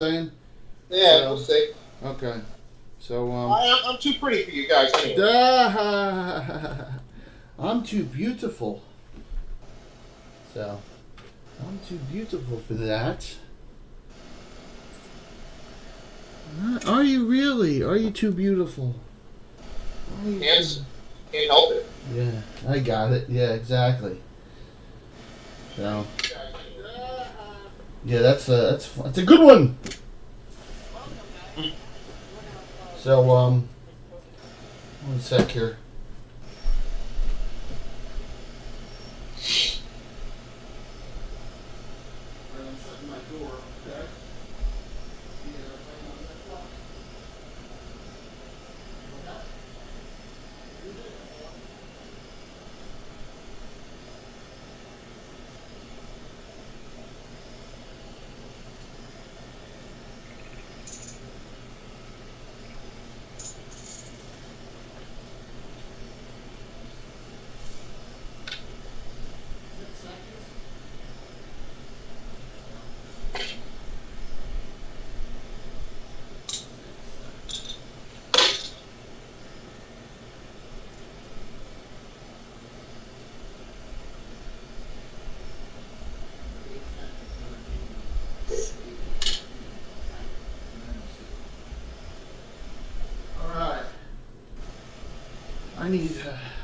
saying? Yeah, we'll see. Okay. So, I'm too pretty for you guys anyway. I'm too beautiful. So, I'm too beautiful for that. Are you really? Are you too beautiful? Can't help it. Yeah, I got it. Yeah, exactly. So, yeah, that's a good one. So, 1 sec here.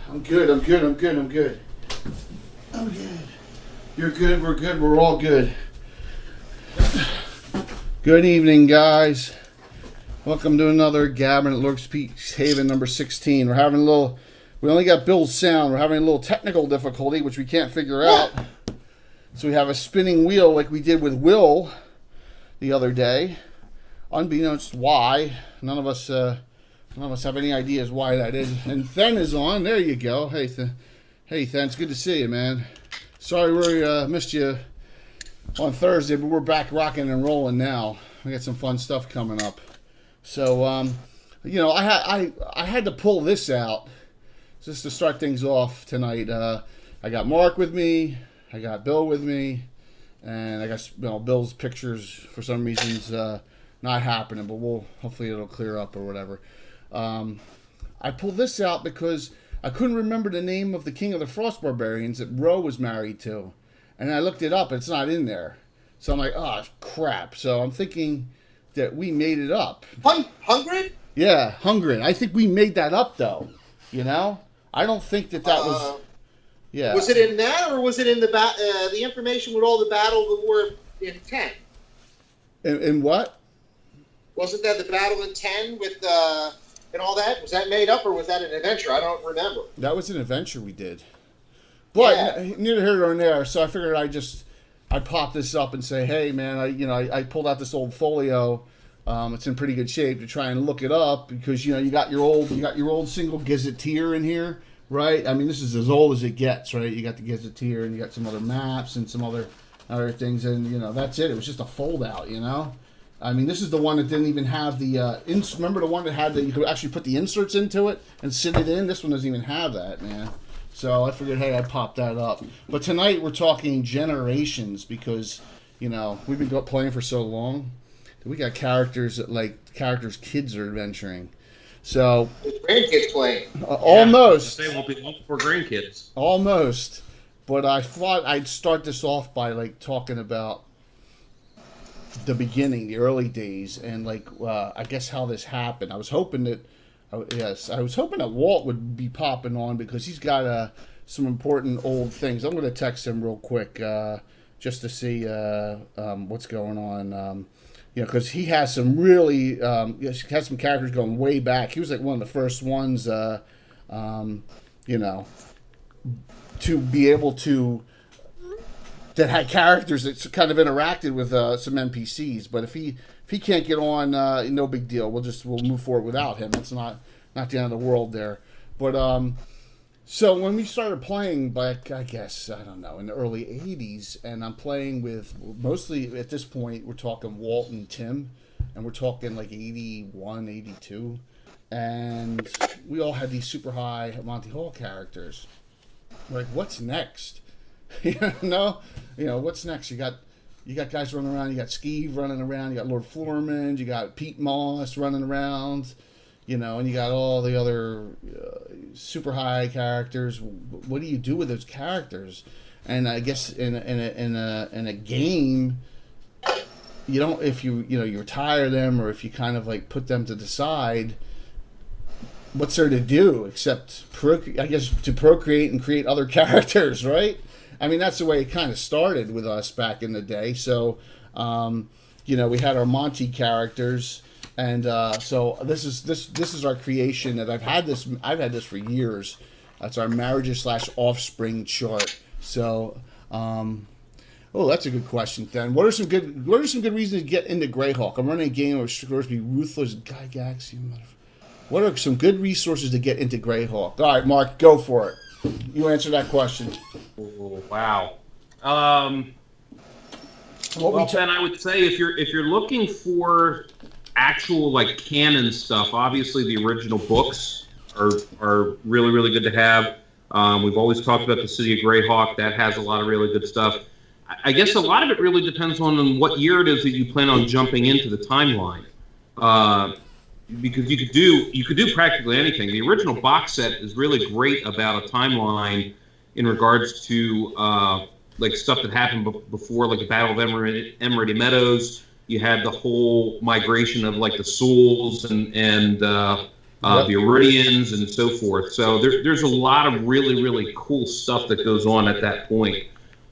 I'm good. I'm good. I'm good. I'm good. I'm good. You're good. We're good. We're all good. Good evening, guys. Welcome to another Gabbin at Lurks Peaks Haven number 16. We're having a little. We only got Bill's sound. We're having a little technical difficulty, which we can't figure out. So we have a spinning wheel like we did with Will the other day. Unbeknownst why, none of us have any ideas why that is. And Then is on. There you go. Hey, hey, Then. It's good to see you, man. Sorry we missed you on Thursday, but we're back rocking and rolling now. We got some fun stuff coming up. So, I had to pull this out just to start things off tonight. I got Mark with me. I got Bill with me. And I got Bill's pictures, for some reasons, not happening, but hopefully it'll clear up or whatever. I pulled this out because I couldn't remember the name of the King of the Frost Barbarians that Ro was married to. And I looked it up, and it's not in there. So I'm like, oh, crap. So I'm thinking that we made it up. Hungry? Yeah, Hungry. I think we made that up, though. I don't think that was... Yeah. Was it in that, or was it in the information with all the Battle of the War in 10? In what? Wasn't that the Battle in 10 with and all that? Was that made up, or was that an adventure? I don't remember. That was an adventure we did. But neither here nor there. So I figured I'd pop this up and say, hey, man, I pulled out this old folio. It's in pretty good shape to try and look it up because you got your old single gazetteer in here. Right, I mean, this is as old as it gets, right? You got the Gazetteer, and you got some other maps and some other things, and that's it. It was just a fold out, I mean, this is the one that didn't even have the remember the one that had you could actually put the inserts into it and sit it in. This one doesn't even have that, man. So I figured, hey, I'd pop that up. But tonight we're talking generations because we've been playing for so long that we got characters kids are adventuring. So grandkids playing. Almost. They won't be long for grandkids. Almost. But I thought I'd start this off by talking about the beginning, the early days, and I guess how this happened. I was hoping that Walt would be popping on because he's got some important old things. I'm going to text him real quick just to see what's going on. Because he has some really, he has some characters going way back. He was one of the first ones, to be able to, that had characters that kind of interacted with some NPCs. But if he can't get on, no big deal. We'll move forward without him. It's not the end of the world there. But so when we started playing back, I guess, I don't know, in the early 80s, and I'm playing with, mostly at this point, we're talking Walt and Tim, and we're talking 81, 82, and we all had these super high Monty Hall characters. We're like, what's next? What's next? You got You got guys running around. You got Skeeve running around. You got Lord Floorman. You got Pete Moss running around. You know, and you got all the other super high characters. What do you do with those characters? And I guess in a game, you don't, if you retire them, or if you kind of like put them to the side, what's there to do except to procreate and create other characters, right? I mean, that's the way it kind of started with us back in the day. So, we had our Monty characters. And so this is our creation that I've had this for years. That's our marriages / offspring chart. So, that's a good question, then. What are some good reasons to get into Greyhawk? I'm running a game of supposed to be ruthless Gygax. What are some good resources to get into Greyhawk? All right, Mark, go for it. You answer that question. Oh, wow. Ben, I would say if you're looking for actual like canon stuff, obviously the original books are really, really good to have. We've always talked about the City of Greyhawk. That has a lot of really good stuff. I guess a lot of it really depends on what year it is that you plan on jumping into the timeline. Because you could do practically anything. The original box set is really great about a timeline in regards to like stuff that happened before, like the Battle of Emerald Meadows. You had the whole migration of like the Souls and the Iridians and so forth. So there's a lot of really, really cool stuff that goes on at that point.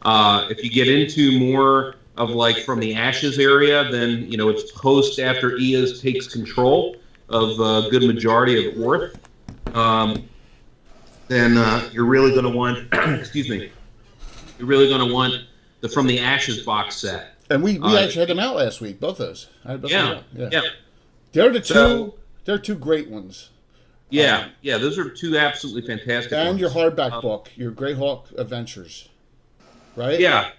If you get into more of like from the Ashes area, then it's post after Eos takes control of a good majority of Orth. Then you're really going to want, excuse me, you're really going to want the From the Ashes box set. And we actually had them out last week, both those. Yeah. They're they're two great ones. Yeah, those are two absolutely fantastic and ones. Your hardback book, your Greyhawk Adventures, right? Yeah,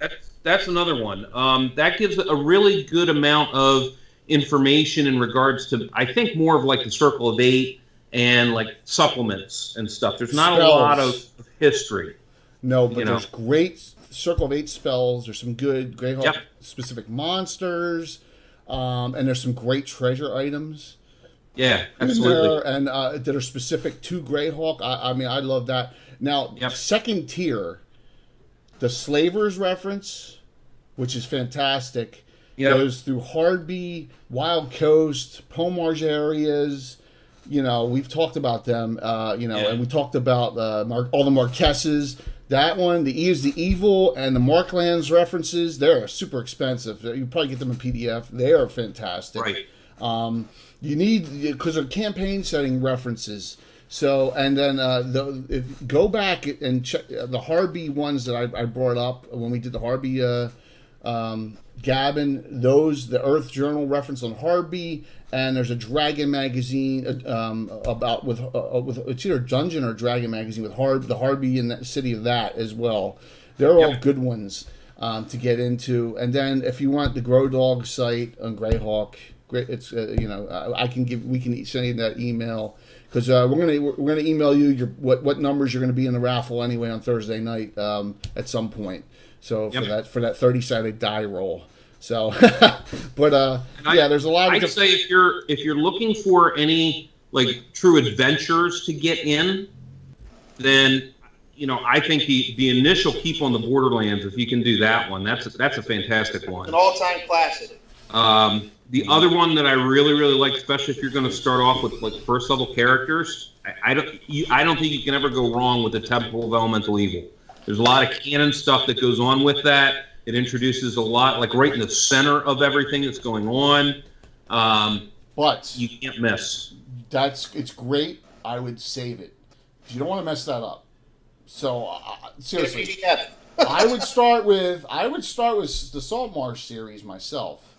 that's another one. That gives a really good amount of information in regards to, I think, more of like the Circle of Eight and like supplements and stuff. There's not a lot of history. No, but there's great Circle of Eight spells. There's some good Greyhawk specific monsters, and there's some great treasure items. Yeah, absolutely. And that are specific to Greyhawk. I mean, I love that. Now, second tier, the Slavers reference, which is fantastic, goes through Hardby, Wild Coast, Pomarge areas. We've talked about them, and we talked about all the Marquesas. That one, the E is the Evil, and the Marklands references, they're super expensive. You probably get them in PDF. They are fantastic. Right. You need, because of campaign setting references. So, and then go back and check the Hardby ones that I brought up when we did the Hardby Gabbin. The Earth Journal reference on Hardby, and there's a Dragon magazine about with it's either Dungeon or Dragon magazine with the Hardby and the city of that as well. They're all good ones to get into. And then if you want the Grow Dog site on Greyhawk, it's we can send you that email. Because we're gonna email you what numbers you're gonna be in the raffle anyway on Thursday night at some point. So for that 30-sided die roll. So, there's a lot. I'd say if you're looking for any like true adventures to get in, then I think the initial Keep on the Borderlands, if you can do that one, that's a fantastic one. An all-time classic. The other one that I really, really like, especially if you're going to start off with like first level characters, I don't think you can ever go wrong with the Temple of Elemental Evil. There's a lot of canon stuff that goes on with that. It introduces a lot, like right in the center of everything that's going on. But you can't miss. It's great. I would save it. You don't want to mess that up. So seriously, I would start with the Saltmarsh series myself.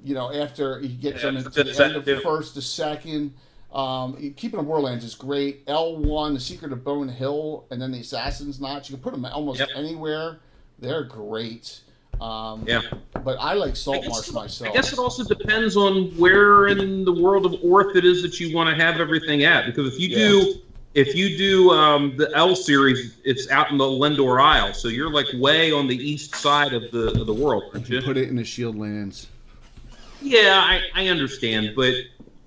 After you get them into the end of the first, the second. Keeping on Borderlands is great. L1, The Secret of Bone Hill, and then the Assassin's Notch. You can put them almost anywhere. They're great. But I like Saltmarsh myself. I guess it also depends on where in the world of Orth it is that you want to have everything at. Because if you do if you do the L series, it's out in the Lindor Isle, so you're like way on the east side of the world, aren't you? Put it in the Shield lands. Yeah, I understand, but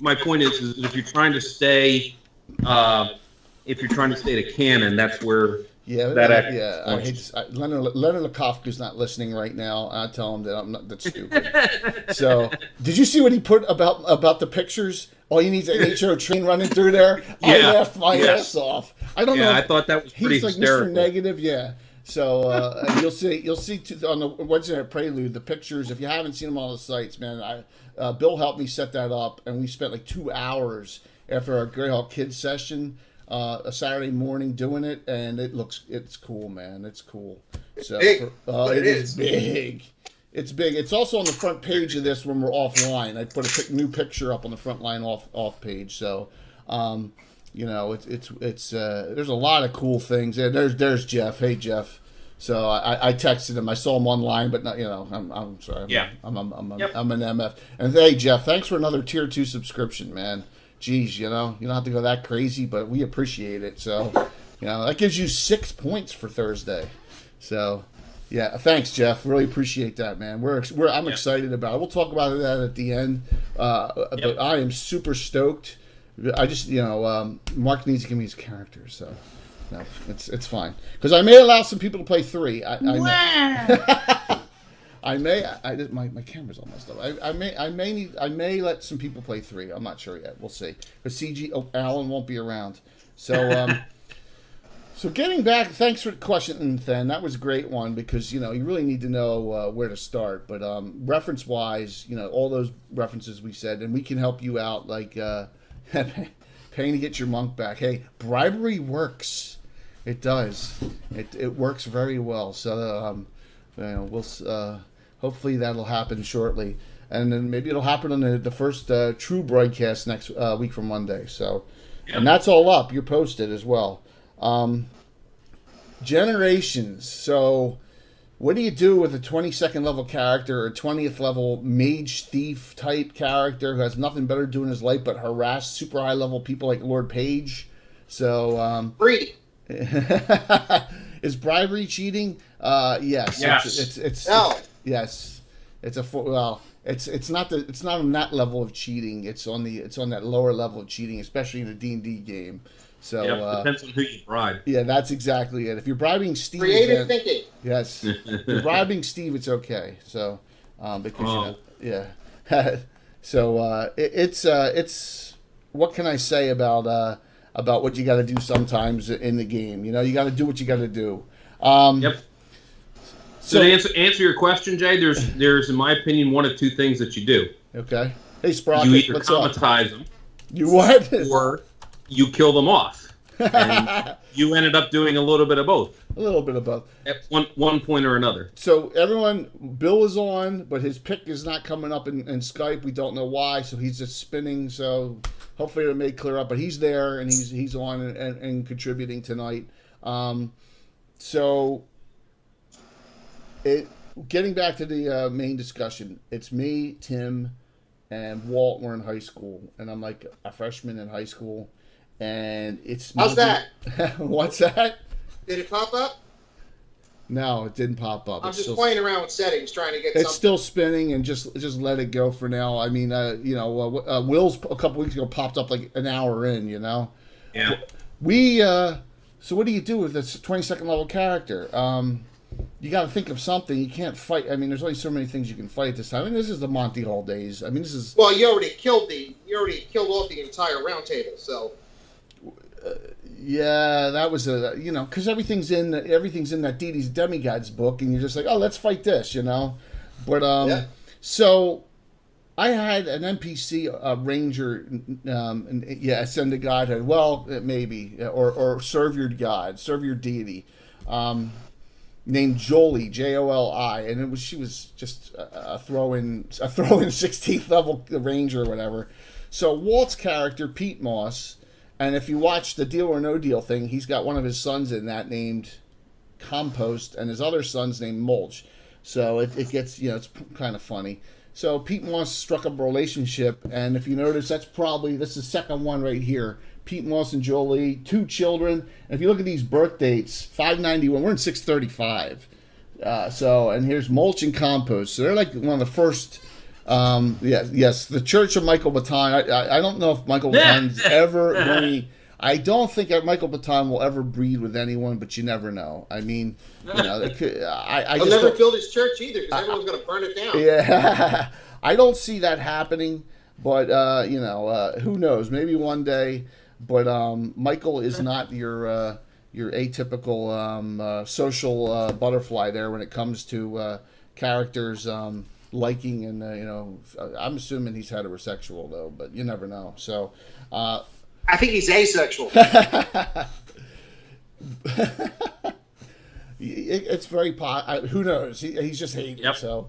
my point is if you're trying to stay, to canon, that's where I hate Leonard Lukowski's not listening right now. I tell him that I'm not that stupid. So, did you see what he put about the pictures? All you need is an HO train running through there. Yeah. I laughed my ass off. I don't know. Yeah, I thought that was pretty he's like hysterical. Mr. Negative, yeah. So and you'll see on the Wednesday Night Prelude the pictures. If you haven't seen them on the sites, man, Bill helped me set that up, and we spent like 2 hours after our Greyhawk Kids session, a Saturday morning doing it, and it's cool, man. It's cool. So big. It is big. It's big. It's also on the front page of this when we're offline. I put a new picture up on the front line off page. So, it's there's a lot of cool things. Yeah, there's Jeff. Hey Jeff. So I texted him. I saw him online, but not. I'm sorry. I'm an MF. And hey Jeff, thanks for another tier 2 subscription, man. Geez, you don't have to go that crazy, but we appreciate it. So, that gives you 6 points for Thursday. So. Yeah, thanks, Jeff. Really appreciate that, man. I'm excited about it. We'll talk about that at the end. But I am super stoked. I just, Mark needs to give me his character, so no, it's fine. Because I may allow some people to play 3. My camera's almost up. I may let some people play 3. I'm not sure yet. We'll see. Because Alan won't be around, so. So getting back, thanks for the question, Then. That was a great one because, you really need to know where to start. But reference-wise, all those references we said, and we can help you out, like paying to get your monk back. Hey, bribery works. It does. It works very well. So, we'll hopefully that'll happen shortly. And then maybe it'll happen on the first true broadcast next week from Monday. So, and that's all up. You're posted as well. Generations. So, what do you do with a 22nd level character or 20th level mage thief type character who has nothing better to do in his life but harass super high level people like Lord Page? So, Free. Is bribery cheating? Yes. Yes. It's No. Yes. It's not on that level of cheating. It's on that lower level of cheating, especially in a D&D game. So depends on who you bribe. Yeah, that's exactly it. If you're bribing Steve, Creative thinking. Yes. If you're bribing Steve, it's okay. So because so it's what can I say about what you got to do sometimes in the game? You got to do what you got to do. Yep. So to answer your question, Jay, there's in my opinion one of two things that you do. Okay. Hey, Sprocket, you either what's up? traumatize them. You what? Or you kill them off. And you ended up doing a little bit of both. A little bit of both. At one point or another. So everyone, Bill is on, but his pick is not coming up in Skype. We don't know why, so he's just spinning. So hopefully it may clear up. But he's there, and he's on and contributing tonight. So getting back to the main discussion, it's me, Tim, and Walt were in high school, and I'm like a freshman in high school. And it's how's that? What's that? Did it pop up? No, it didn't pop up. I'm just playing around with settings, trying to get. It's still spinning, and just let it go for now. I mean, Will's a couple weeks ago popped up like an hour in. Yeah. We so what do you do with this 22nd level character? You got to think of something. You can't fight. I mean, there's only so many things you can fight this time. I mean, this is the Monty Hall days. I mean, this is. Well, you already killed off the entire round table, so. Yeah, that was because everything's in that Dee Demigods book, and you're just like, oh, let's fight this, But so I had an NPC ranger, ascend to godhood. Well, maybe or serve your god, serve your deity, named Jolie, Joli, and she was just a throw-in 16th level ranger or whatever. So Walt's character, Pete Moss. And if you watch the Deal or No Deal thing, he's got one of his sons in that named Compost, and his other son's named Mulch. So it gets, it's kind of funny. So Pete Moss struck up a relationship, and if you notice, that's the second one right here. Pete Moss and Jolie, 2 children. And if you look at these birth dates, 591, we're in 635. And here's Mulch and Compost. So they're like one of the first. Yes, the Church of Michael Baton. I don't know if Michael Baton's ever going. I don't think Michael Baton will ever breed with anyone, but you never know. I mean, I He'll just never build his church either, because everyone's going to burn it down. Yeah, I don't see that happening, but who knows? Maybe one day. But Michael is not your atypical social butterfly there when it comes to characters liking and I'm assuming he's heterosexual though, but you never know. So I think he's asexual. It's very who knows? He's just hated. Yep. So.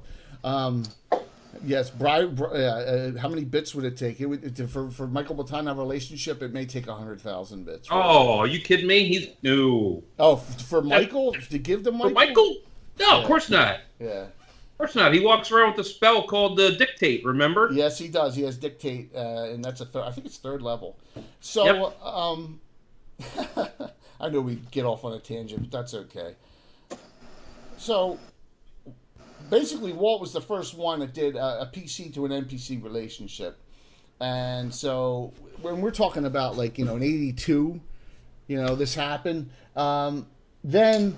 Yes, how many bits would it take? It would for Michael Baton to have a relationship. It may take 100,000 bits. Right? Oh, are you kidding me? He's no. Oh, for Michael to give to Michael? For Michael? No, of course not. Yeah. Of course not. He walks around with a spell called Dictate. Remember? Yes, he does. He has Dictate, and that's I think it's 3rd level. So, I know we get off on a tangent, but that's okay. So. Basically, Walt was the first one that did a PC to an NPC relationship. And so when we're talking about in 82, this happened. Then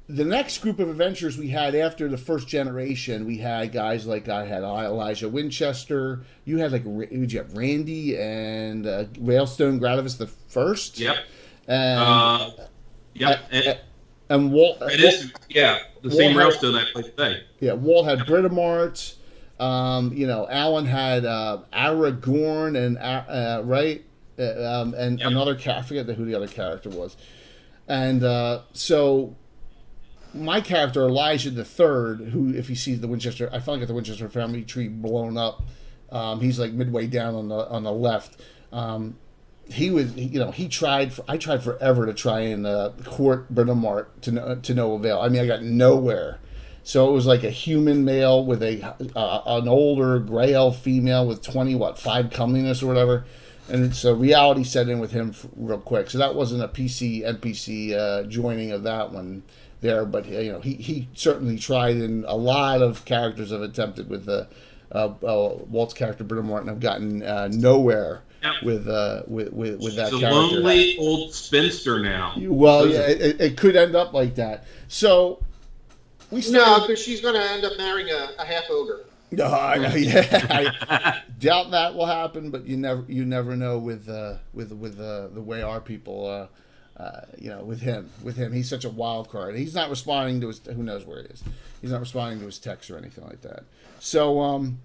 the next group of adventures we had after the first generation, we had guys like I had Elijah Winchester. You had you have Randy and Railstone Gravis the first. Yep. And, yep. And Walt. The same Railstone I played today. Yeah, Walt had Britomart. Alan had Aragorn and right, and another I forget who the other character was. And so my character Elijah the Third, who if he sees the Winchester, I finally got the Winchester family tree blown up. He's like midway down on the left. He was, I tried forever to try and court Britomart to no avail. I mean, I got nowhere. So it was like a human male with an older gray elf female with 5 comeliness or whatever. And so reality set in with him real quick. So that wasn't a NPC joining of that one there. But, he certainly tried, and a lot of characters have attempted with Walt's character Britomart and have gotten nowhere. Yep. With that She's character. A lonely old spinster now. Well, yeah, it could end up like that. So no, because she's going to end up marrying a half ogre. No, I doubt that will happen. But you never know with the way our people, with him, he's such a wild card. He's not responding to his. Who knows where he is? He's not responding to his texts or anything like that. So.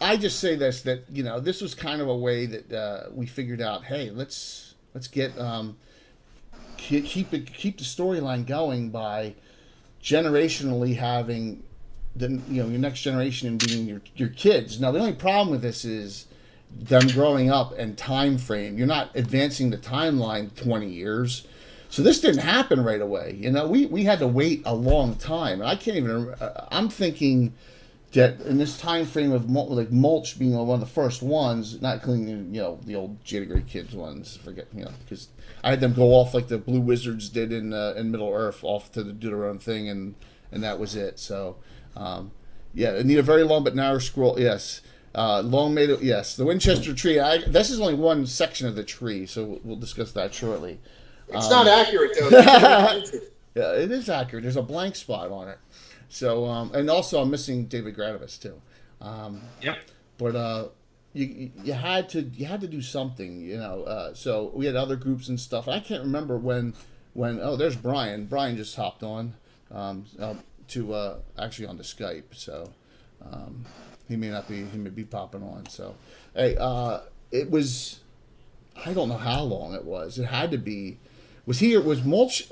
I just say this, that this was kind of a way that we figured out. Hey, let's get keep the storyline going by generationally having your next generation being your kids. Now the only problem with this is them growing up and time frame. You're not advancing the timeline 20 years. So this didn't happen right away. We had to wait a long time, and I can't even. I'm thinking. That in this time frame of Mulch being one of the first ones, not including the old Jittery Kids ones, because I had them go off like the Blue Wizards did in Middle Earth, off to do their own thing, and that was it. So I need a very long but narrow scroll. Yes, long made. Yes, the Winchester tree. This is only one section of the tree, so we'll discuss that shortly. It's not accurate though. Yeah, it is accurate. There's a blank spot on it. So, and also I'm missing David Gradavis too. Yep. But you had to do something, so we had other groups and stuff. I can't remember when there's Brian. Brian just hopped on to actually on the Skype, so he may be popping on. So, hey, it was, I don't know how long it was. It had to be. Was Mulch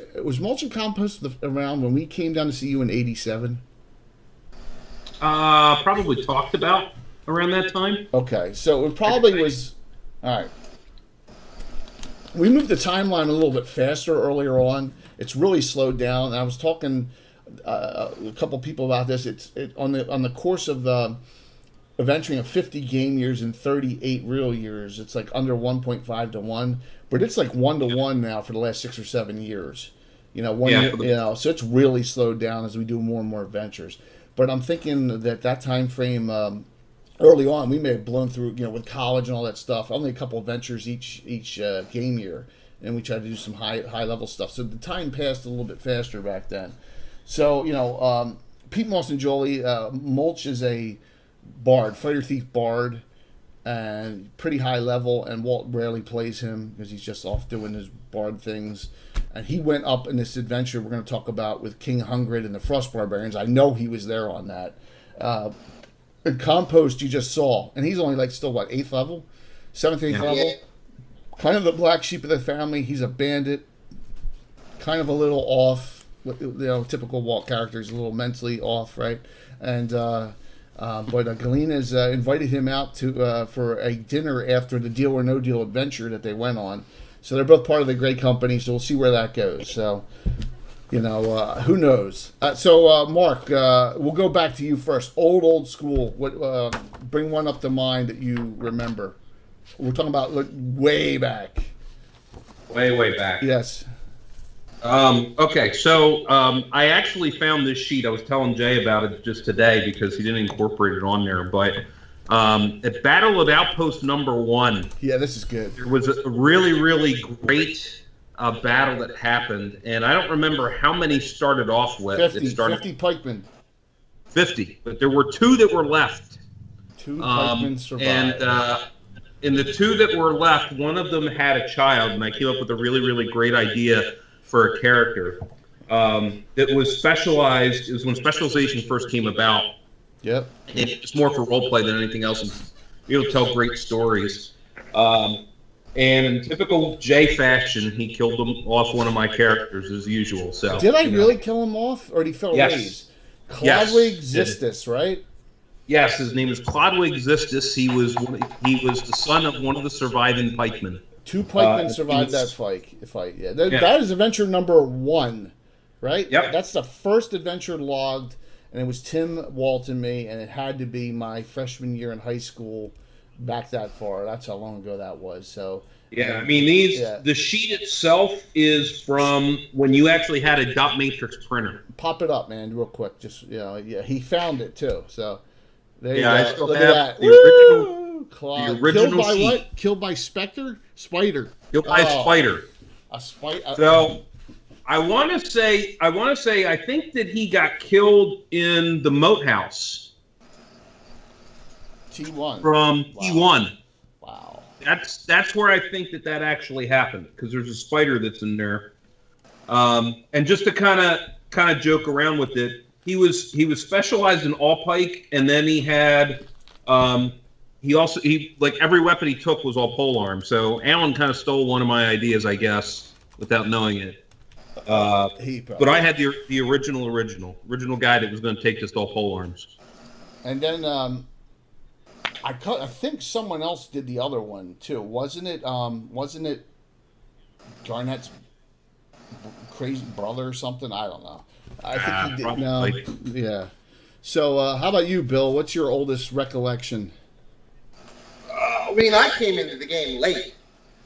and Compost around when we came down to see you in '87? Probably talked about around that time. Okay, so it probably was. All right. We moved the timeline a little bit faster earlier on. It's really slowed down. I was talking a couple people about this. On the course of adventuring of 50 game years and 38 real years. It's like under 1.5 to 1, but it's like 1 to 1 now for the last 6 or 7 years. You know, so it's really slowed down as we do more and more adventures. But I'm thinking that time frame early on, we may have blown through, you know, with college and all that stuff. Only a couple adventures each game year, and we tried to do some high level stuff. So the time passed a little bit faster back then. So, you know, Pete Moss and Jolie, Mulch is a bard, fighter thief bard, and pretty high level, and Walt rarely plays him because he's just off doing his bard things. And he went up in this adventure we're going to talk about with King Hungred and the Frost Barbarians. I know he was there on that. And Compost you just saw, and he's only like still what, 8th level? 7th, 8th level? Kind of the black sheep of the family. He's a bandit, kind of a little off, you know, typical Walt character. He's a little mentally off, right? And but Galina's invited him out to for a dinner after the Deal or No Deal adventure that they went on. So they're both part of the Great Company, so we'll see where that goes. So, you know, who knows? So, Mark, we'll go back to you first. Old school. What? Bring one up to mind that you remember. We're talking about way back. Way back. Yes. Okay, so I actually found this sheet. I was telling Jay about it just today because he didn't incorporate it on there. But at Battle of Outpost number 1, yeah, this is good. There was a really great battle that happened, and I don't remember how many started off with. 50 pikemen. 50, but there were 2 that were left. 2 pikemen survived. And in the 2 that were left, one of them had a child, and I came up with a really great idea for a character that was specialized. It was when specialization first came about. Yep. It's more for role play than anything else, and it'll tell great stories. And in typical Jay fashion, he killed off one of my characters as usual. So did I really kill him off, or did he fell raised? Clodwig Xistus, right? Yes, his name is Clodwig Xistus. He was the son of one of the surviving pikemen. 2 pikemen survived that fight. Yeah. That is adventure number 1, right? Yep. That's the first adventure logged, and it was Tim, Walt, and me, and it had to be my freshman year in high school. Back that far. That's how long ago that was. So yeah, I mean the sheet itself is from when you actually had a dot matrix printer. Pop it up, man, real quick. Just he found it too. So there you go. I still have that. The original killed by sheet. What? Killed by Spider. Killed by a spider. A spider. So I want to say I think that he got killed in the moat house. T1. From T1. Wow. That's where I think that actually happened, because there's a spider that's in there. And just to kind of joke around with it, he was specialized in all pike, and then he had he like every weapon he took was all polearm. So Alan kind of stole one of my ideas, I guess, without knowing it. But I had the original guy that was going to take just all polearms. And then I think someone else did the other one too, wasn't it? Wasn't it Garnett's crazy brother or something? I don't know. I think he did. Probably. No, yeah. So how about you, Bill? What's your oldest recollection? I mean, I came into the game late.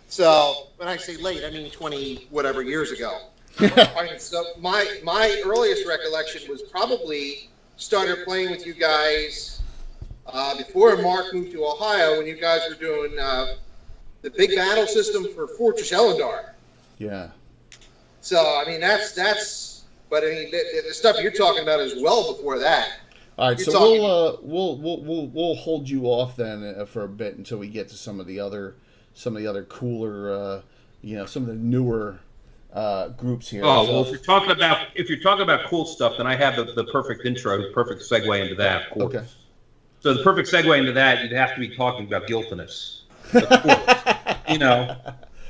So when I say late, I mean 20 whatever years ago. I mean, so my earliest recollection was probably started playing with you guys. Before Mark moved to Ohio, when you guys were doing the big battle system for Fortress Elendar. Yeah. So I mean that's but I mean the stuff you're talking about is well before that. All right, so we'll hold you off then for a bit until we get to some of the other cooler some of the newer groups here. Oh, well, if you're talking about cool stuff, then I have the perfect intro, the perfect segue into that, of course. Okay. So the perfect segue into that, you'd have to be talking about Giltinus. Of course.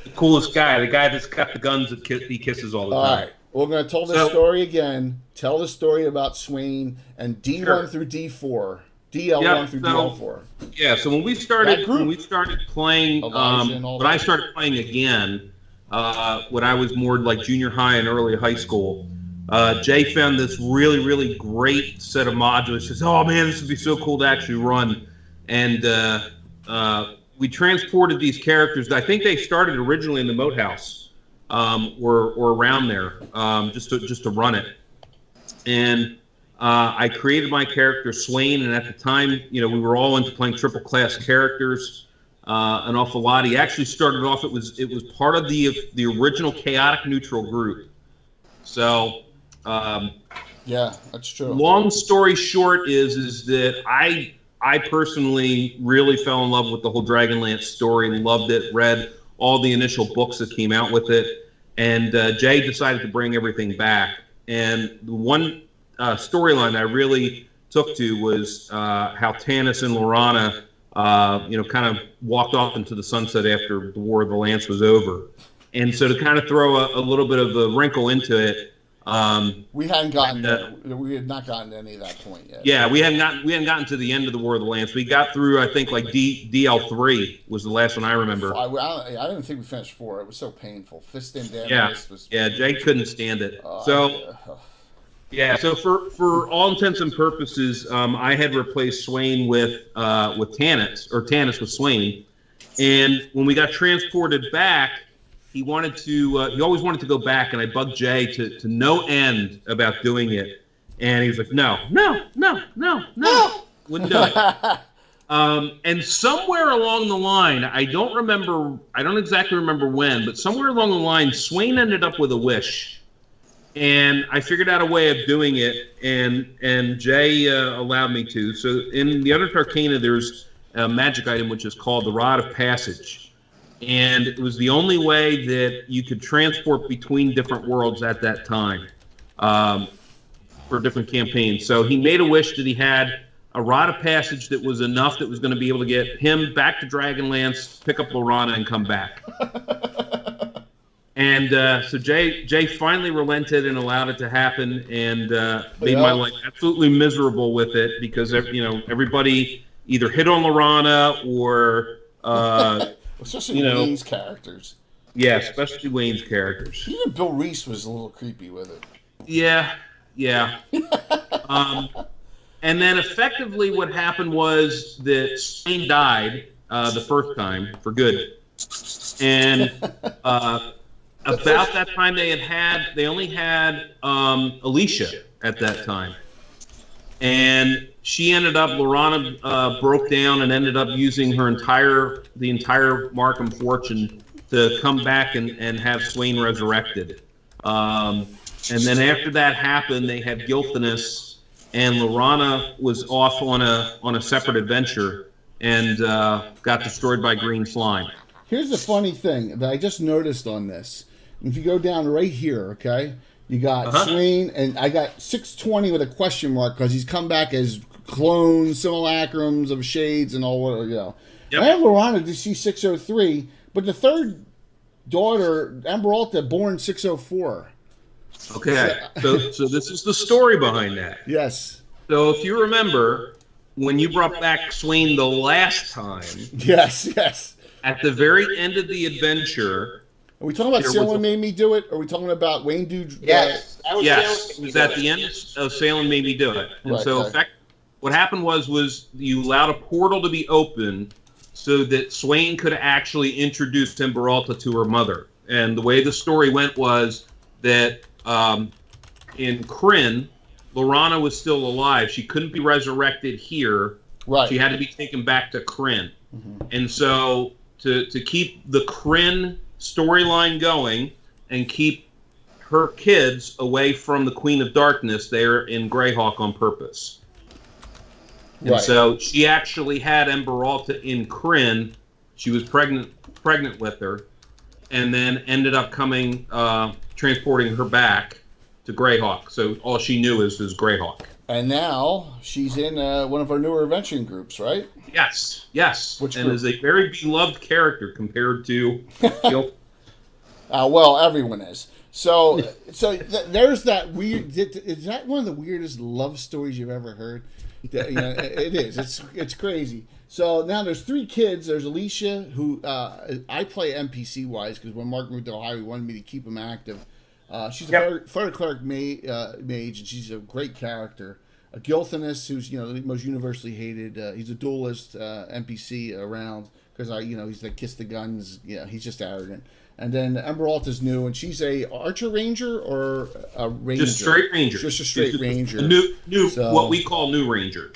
The coolest guy, the guy that's got the guns that he kisses all the time. All right, we're going to tell this story again. Tell the story about Swain and D1 through D4. DL1 through DL4. Yeah, so when we started playing, when I started playing again, when I was more like junior high and early high school, Jay found this really great set of modules. He says, "Oh man, this would be so cool to actually run." and we transported these characters. I think they started originally in the Moat House, or around there, just to run it. And I created my character Swain, and at the time, we were all into playing triple class characters an awful lot. He actually started off. It was part of the original Chaotic Neutral group. So. Yeah, that's true. Long story short is that I personally really fell in love with the whole Dragonlance story and loved it. Read all the initial books that came out with it, and Jay decided to bring everything back. And the one storyline I really took to was how Tanis and Lorana, kind of walked off into the sunset after the War of the Lance was over. And so to kind of throw a little bit of a wrinkle into it. We hadn't gotten there. We had not gotten to any of that point yet. Yeah, we hadn't gotten to the end of the War of the Lance. We got through, I think, like DL3 was the last one I remember. I didn't think we finished 4. It was so painful. Fist and Damnedest was. Yeah, Jay couldn't stand it. So for all intents and purposes, I had replaced Swain with Tanis, or Tanis with Swain, and when we got transported back. He wanted to. He always wanted to go back, and I bugged Jay to no end about doing it. And he was like, "No, wouldn't do it." And somewhere along the line, I don't exactly remember when, but somewhere along the line, Swain ended up with a wish, and I figured out a way of doing it, and Jay allowed me to. So in the Underdark Arcana, there's a magic item which is called the Rod of Passage. And it was the only way that you could transport between different worlds at that time for different campaigns. So he made a wish that he had a Rod of Passage that was enough that was going to be able to get him back to Dragonlance, pick up Lorana, and come back. And so Jay finally relented and allowed it to happen, and made my life absolutely miserable with it because everybody either hit on Lorana or. Especially Wayne's characters. Yeah, especially Wayne's characters. Even Bill Reese was a little creepy with it. Yeah. And then effectively what happened was that Swain died the first time for good. And about that time they only had Alicia at that time. And she ended up, Lorana broke down and ended up using the entire Markham fortune to come back and have Swain resurrected. And then after that happened, they had Gilthanas, and Lorana was off on a separate adventure and got destroyed by green slime. Here's the funny thing that I just noticed on this. If you go down right here, okay, you got Swain, and I got 620 with a question mark because he's come back as clones, simulacrums of shades, and all. Yep. I have Lorana to see 603, but the third daughter, Amberalta, born 604. Okay, so this is the story behind that. Yes. So if you remember, when you brought back Swain the last time. Yes. At the very end of the adventure. Are we talking about Salem Made Me Do It? Or are we talking about Wayne Dude? Yes. Yes. It was at the end of Salem Made Me Do It. And so, in fact, what happened was you allowed a portal to be open so that Swain could actually introduce Timberalta to her mother. And the way the story went was that in Kryn, Lorana was still alive. She couldn't be resurrected here. Right. She had to be taken back to Kryn. Mm-hmm. And so to keep the Kryn storyline going and keep her kids away from the Queen of Darkness, they're in Greyhawk on purpose. And so she actually had Emberalta in Kryn. She was pregnant with her, and then ended up transporting her back to Greyhawk. So all she knew is Greyhawk. And now she's in one of our newer adventuring groups, right? Yes. Which and group? Is a very beloved character compared to. Well, everyone is. So there's that weird. Is that one of the weirdest love stories you've ever heard? It is. It's crazy. So now there's 3 kids. There's Alicia, who I play NPC wise because when Mark moved to Ohio, he wanted me to keep him active. She's a fire cleric mage, and she's a great character. Gilthanus, who's the most universally hated. He's a duelist NPC around because he's like kiss the guns. He's just arrogant. And then Ember Alta's new, and she's a archer ranger or a ranger. Just straight ranger. Just a straight ranger. A new so, what we call new ranger.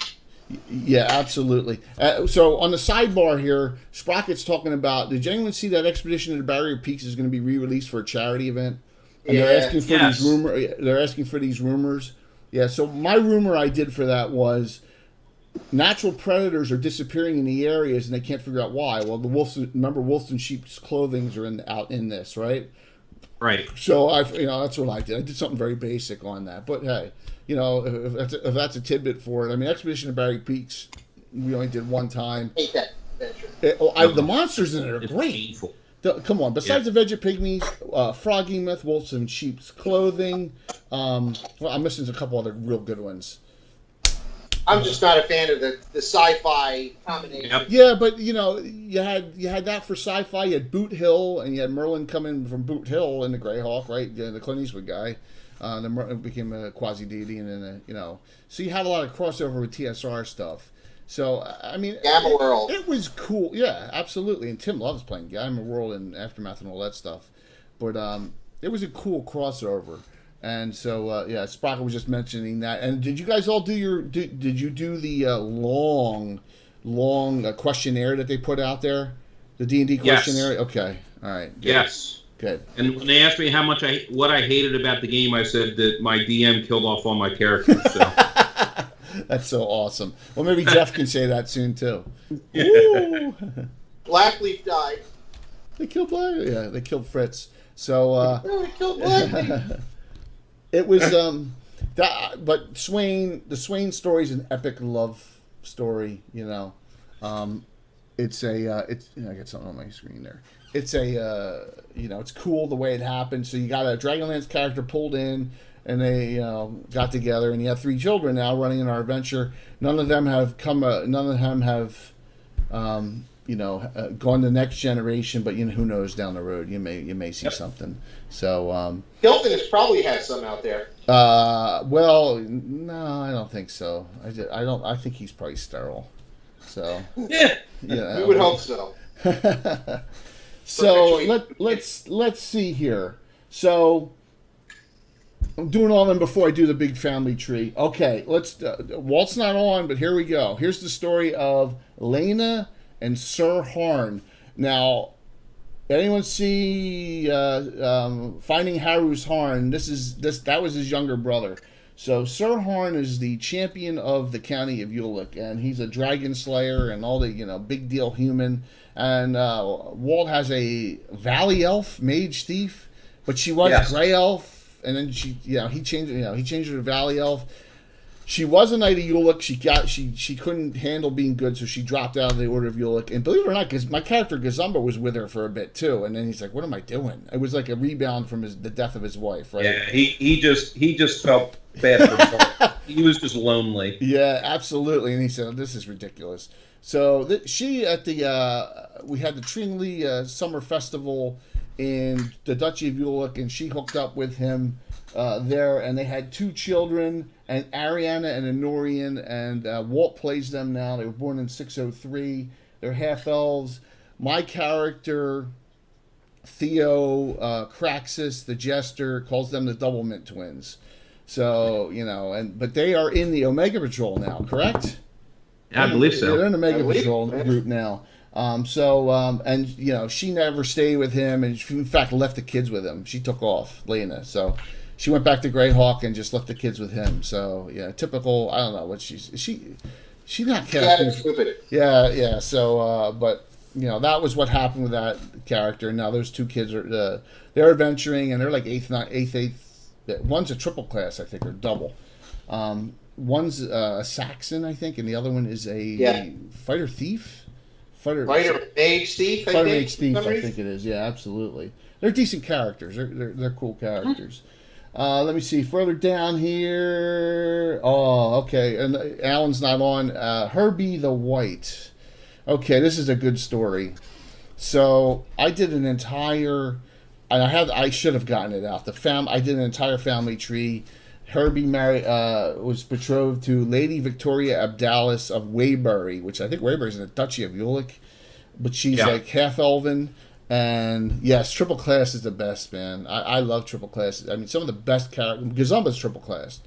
Yeah, absolutely. So on the sidebar here, Sprocket's talking about, did anyone see that Expedition to the Barrier Peaks is going to be re-released for a charity event? And they're asking for they're asking for these rumors. Yeah, so my rumor I did for that was natural predators are disappearing in the areas and they can't figure out why. Well, wolves in sheep's clothing are out in this, right? Right. So that's what I did. I did something very basic on that. But hey, if that's a tidbit for it. I mean, Expedition to Barrier Peaks, we only did one time. Hate that adventure. The monsters in it are great. Painful. Come on, besides the Veggie Pygmies, Froggy Myth, Wolves in Sheep's Clothing, I'm missing a couple other real good ones. I'm just not a fan of the sci-fi combination. Yep. Yeah, but you had that for sci-fi. You had Boot Hill, and you had Merlin coming from Boot Hill in the Greyhawk, right? The Clint Eastwood guy. Then Merlin became a quasi deity, and then so you had a lot of crossover with TSR stuff. So I mean, Gamma World. It was cool. Yeah, absolutely. And Tim loves playing Gamma World and Aftermath and all that stuff. But it was a cool crossover. And so Sprocket was just mentioning that. And did you guys all do did you do the long questionnaire that they put out there? The D&D questionnaire? Yes. Okay. All right. Good. Yes. Good. And when they asked me what I hated about the game, I said that my DM killed off all my characters. So. That's so awesome. Well, maybe Jeff can say that soon too. Woo! Blackleaf died. They killed Blackleaf. Yeah, they killed Fritz. So They killed Blackleaf. it was but the Swain story is an epic love story. It's I got something on my screen there. It's it's cool the way it happened. So you got a Dragonlance character pulled in. And they, got together, and you have 3 children now running in our adventure. None of them have gone to the next generation, but who knows down the road you may see something. So Hilton probably has some out there. Well, no, I don't think so. I think he's probably sterile. So yeah, we would hope so. So let's see here. So. I'm doing all of them before I do the big family tree. Okay, let's. Walt's not on, but here we go. Here's the story of Lena and Sir Harn. Now, anyone see Finding Haru's Harn? That was his younger brother. So Sir Harn is the champion of the county of Ulick, and he's a dragon slayer and all the big deal human. And Walt has a valley elf mage thief, but she was gray elf. And then he changed her to Valley Elf. She was a Knight of Ulick. She couldn't handle being good, so she dropped out of the Order of Ulick. And believe it or not, because my character Gazumba was with her for a bit too. And then he's like, "What am I doing?" It was like a rebound from the death of his wife, right? Yeah, he just felt bad for himself. He was just lonely. Yeah, absolutely. And he said, "This is ridiculous." So she at we had the Tringley Summer Festival in the Duchy of Ulick, and she hooked up with him there, and they had 2 children, and Ariana and Honorian, and Walt plays them now. They were born in 603. They're half-elves. My character, Theo Craxus, the Jester, calls them the Double Mint Twins. So, but they are in the Omega Patrol now, correct? Yeah, I believe so. They're in the Omega Patrol group now. She never stayed with him, and she, in fact, left the kids with him. She took off, Lena. So she went back to Greyhawk and just left the kids with him. So, yeah, typical, I don't know what she's not character. Stupid. Yeah. So, but, that was what happened with that character. Now those 2 kids are, they're adventuring, and they're like 8th. One's a triple class, I think, or double. One's a Saxon, I think, and the other one is a fighter thief. Fighter Mage Thief, I think it is. Yeah, absolutely. They're decent characters. They're cool characters. Let me see. Further down here. Oh, okay. And Alan's not on. Herbie the White. Okay, this is a good story. So I did an entire. I should have gotten it out. I did an entire family tree. Herbie was betrothed to Lady Victoria Abdalis of Waybury, which I think Waybury's in the Duchy of Ulick, but she's like half elven. And yes, triple class is the best, man. I love triple class. I mean, some of the best characters. Gazumba's triple class.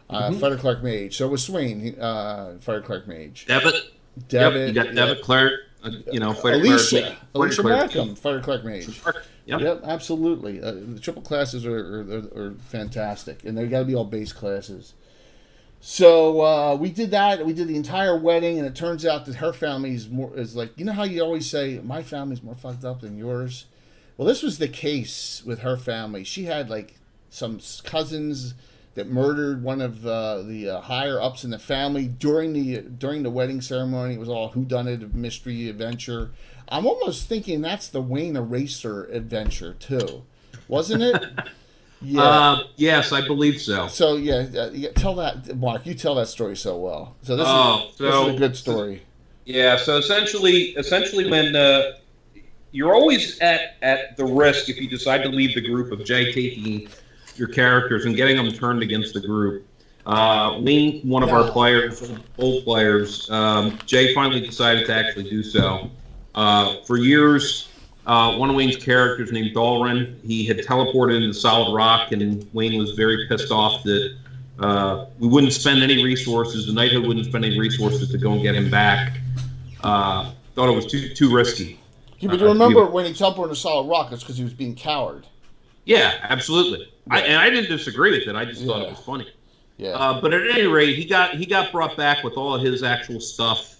Fighter Clark Mage. So was Swain, Fighter Clark Mage. Devitt. Yep, you got Devitt Clark. Fighter Alicia Clark. Markham, Fighter Clark Mage. Yep, absolutely. The triple classes are fantastic, and they got to be all base classes. So we did that. We did the entire wedding, and it turns out that her family is like, you know how you always say my family's more fucked up than yours. Well, this was the case with her family. She had like some cousins that murdered one of the higher ups in the family during the wedding ceremony. It was all whodunit, mystery adventure. I'm almost thinking that's the Wayne Eraser adventure too, wasn't it? Yeah. Yes, I believe so. So tell that, Mark. You tell that story so well. So this is a good story. So essentially, when you're always at the risk if you decide to leave the group of Jay taking your characters and getting them turned against the group. Wayne, one of our players, old players, Jay finally decided to actually do so. For years. One of Wayne's characters named Dalrin, he had teleported into Solid Rock, and Wayne was very pissed off that we wouldn't spend any resources, the Knighthood wouldn't spend any resources to go and get him back. Thought it was too risky. But you remember when he teleported into Solid Rock, it's because he was being coward. Yeah, absolutely. Yeah. I didn't disagree with it. I just thought it was funny. Yeah. But at any rate, he got brought back with all of his actual stuff.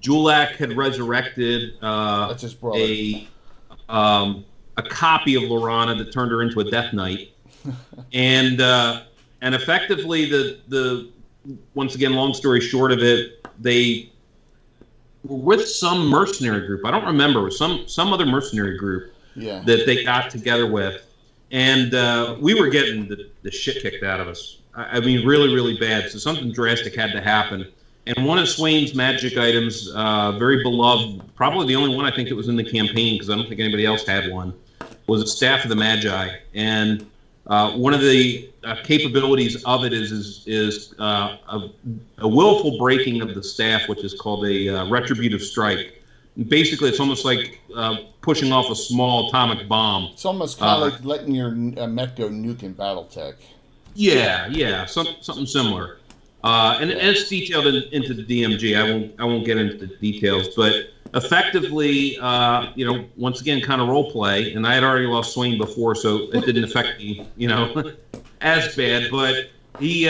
Julak had resurrected a copy of Lorana that turned her into a Death Knight, and effectively the once again, long story short of it, they were with some mercenary group. I don't remember. It was some other mercenary group that they got together with, and we were getting the shit kicked out of us. I mean, really, really bad. So something drastic had to happen. And one of Swain's magic items, very beloved, probably the only one I think that was in the campaign, because I don't think anybody else had one, was a Staff of the Magi. And one of the capabilities of it is a willful breaking of the staff, which is called a retributive strike. And basically, it's almost like pushing off a small atomic bomb. It's almost kind of like letting your mech go nuke in BattleTech. Yeah, something similar. And it's detailed into the DMG. I won't get into the details, but effectively, once again, kind of role play. And I had already lost Swain before, so it didn't affect me, as bad. But he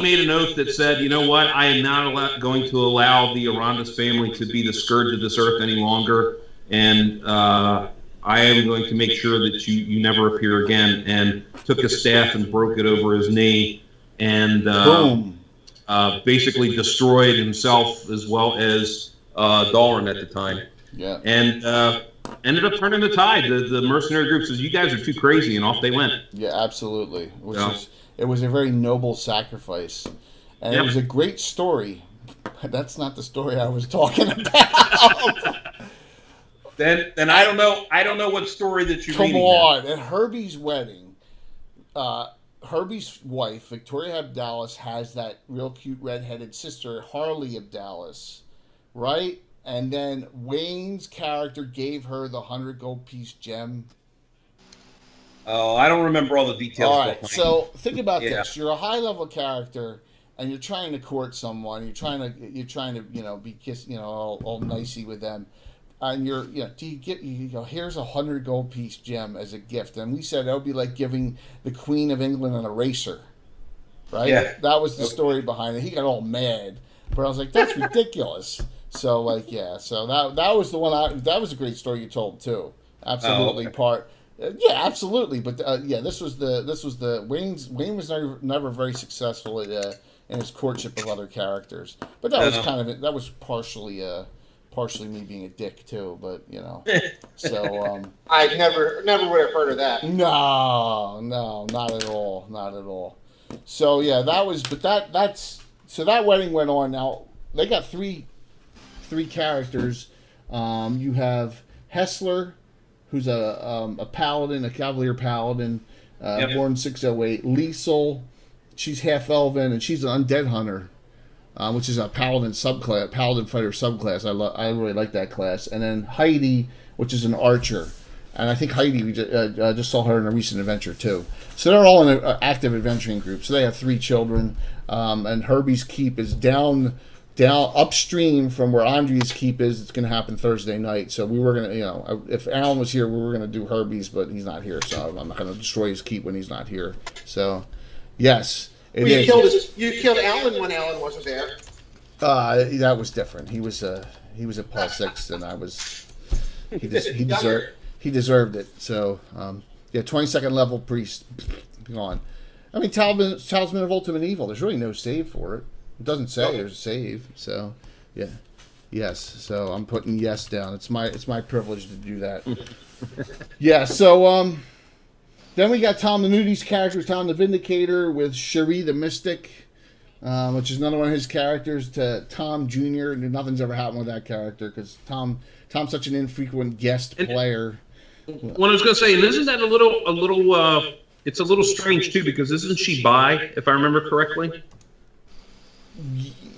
made an oath that said, you know what, I am not going to allow the Arandas family to be the scourge of this earth any longer, and I am going to make sure that you never appear again. And took his staff and broke it over his knee, and boom. Basically destroyed himself as well as Dalrin at the time. Yeah. And ended up turning the tide. The mercenary group says, you guys are too crazy, and off they went. Yeah, absolutely. It was a very noble sacrifice. And it was a great story. That's not the story I was talking about. Then I don't know what story that you're reading. Come on. At Herbie's wedding, Herbie's wife, Victoria Abdalis, has that real cute redheaded sister, Harley Abdalis, right? And then Wayne's character gave her the 100 gold piece gem. Oh, I don't remember all the details. All right, so think about this. You're a high-level character, and you're trying to court someone. You're trying to be kissing, all nicey with them. And you go, here's a 100 gold piece gem as a gift. And we said that would be like giving the Queen of England an eraser, right? Yeah. That was the story behind it. He got all mad, but I was like, that's ridiculous. So so that was the one. That was a great story you told too. Absolutely, absolutely. But this was the Wayne was never very successful at in his courtship of other characters. But that was partially me being a dick too, but so I never would have heard of that. No, not at all. So that wedding went on. Now they got three characters. You have Hessler, who's a paladin, a cavalier paladin, born 608. Liesel, she's half elven, and she's an undead hunter, which is a paladin subclass, paladin fighter subclass. I really like that class. And then Heidi, which is an archer, and I think Heidi we just saw her in a recent adventure too. So they're all in an active adventuring group. So they have 3 children, and Herbie's Keep is down upstream from where Andrea's Keep is. It's going to happen Thursday night. So we were going to, if Alan was here, we were going to do Herbie's, but he's not here, so I'm not going to destroy his keep when he's not here. So, yes, you killed Alan when Alan wasn't there. That was different. He was at Paul Sixth, and I was. He deserved it. So, 22nd level priest, gone. I mean, Talisman of Ultimate Evil. There's really no save for it. It doesn't say there's a save, so yeah, yes. So I'm putting yes down. It's my privilege to do that. Yeah. So then we got Tom the Nudie's character, Tom the Vindicator, with Cherie the Mystic, which is another one of his characters. To Tom Jr. Nothing's ever happened with that character because Tom's such an infrequent guest player. What I was going to say, and isn't that a little? It's a little strange too because isn't she bi, if I remember correctly?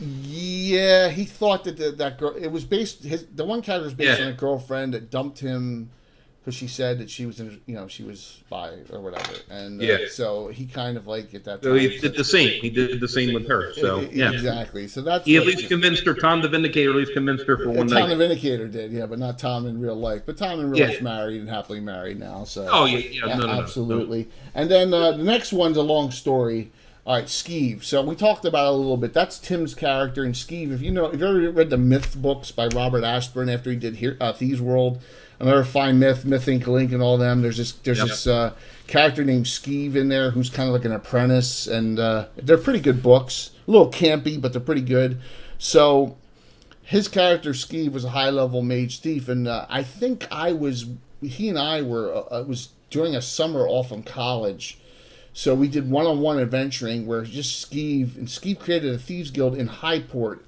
Yeah, he thought that girl. It was the one character was based on a girlfriend that dumped him because she said that she was, she was bi or whatever, and so he kind of like at that time. So he did the same. He did the same with her. So exactly. So that's he at least convinced her. Tom the Vindicator at least convinced her for one night. Tom the Vindicator did, but not Tom in real life. But Tom in real life married and happily married now. So absolutely. No. And then the next one's a long story. All right, Skeeve. So we talked about it a little bit. That's Tim's character, and Skeeve. If you ever read the Myth books by Robert Asprin after he did Thieves' World, another fine Myth Inc. Link, and all them. There's this character named Skeeve in there who's kind of like an apprentice, and they're pretty good books. A little campy, but they're pretty good. So his character Skeeve was a high-level mage thief, and I think he and I was during a summer off from college. So we did one-on-one adventuring where just Skeeve created a thieves guild in Highport.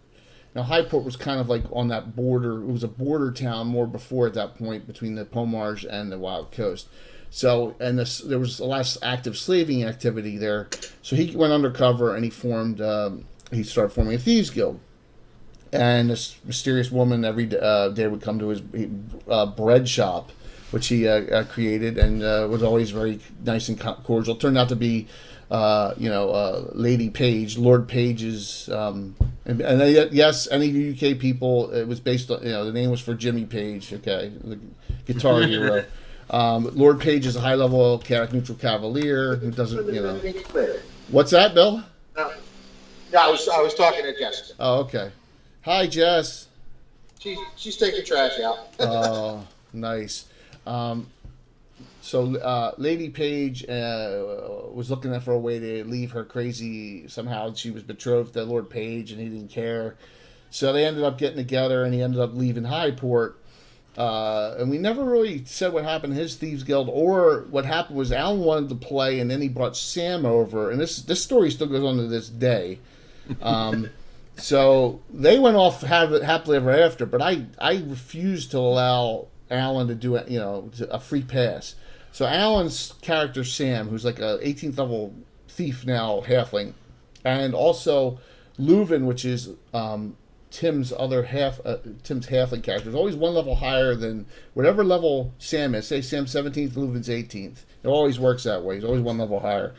Now Highport was kind of like on that border. It was a border town more before at that point between the Pomarge and the Wild Coast. So there was a lot of active slaving activity there. So he went undercover and he started forming a thieves guild. And this mysterious woman every day would come to his bread shop, which he created, and was always very nice and cordial. Turned out to be, Lady Page, Lord Page's, yes, any UK people, it was based on, the name was for Jimmy Page, okay, the guitar hero. Lord Page is a high-level neutral cavalier who doesn't, What's that, Bill? No, I was talking to Jess. Oh, okay. Hi, Jess. She's taking trash out. Oh, nice. So Lady Page was looking for a way to leave her crazy. Somehow she was betrothed to Lord Page, and he didn't care. So they ended up getting together, and he ended up leaving Highport. And we never really said what happened in his Thieves Guild, or what happened was Alan wanted to play, and then he brought Sam over. And this story still goes on to this day. So they went off happily ever after, but I refused to allow Alan to do a free pass. So Alan's character Sam, who's like a 18th level thief now, halfling, and also Leuven, which is Tim's halfling character, is always one level higher than whatever level Sam is. Say Sam's 17th, Leuven's 18th. It always works that way. He's always one level higher.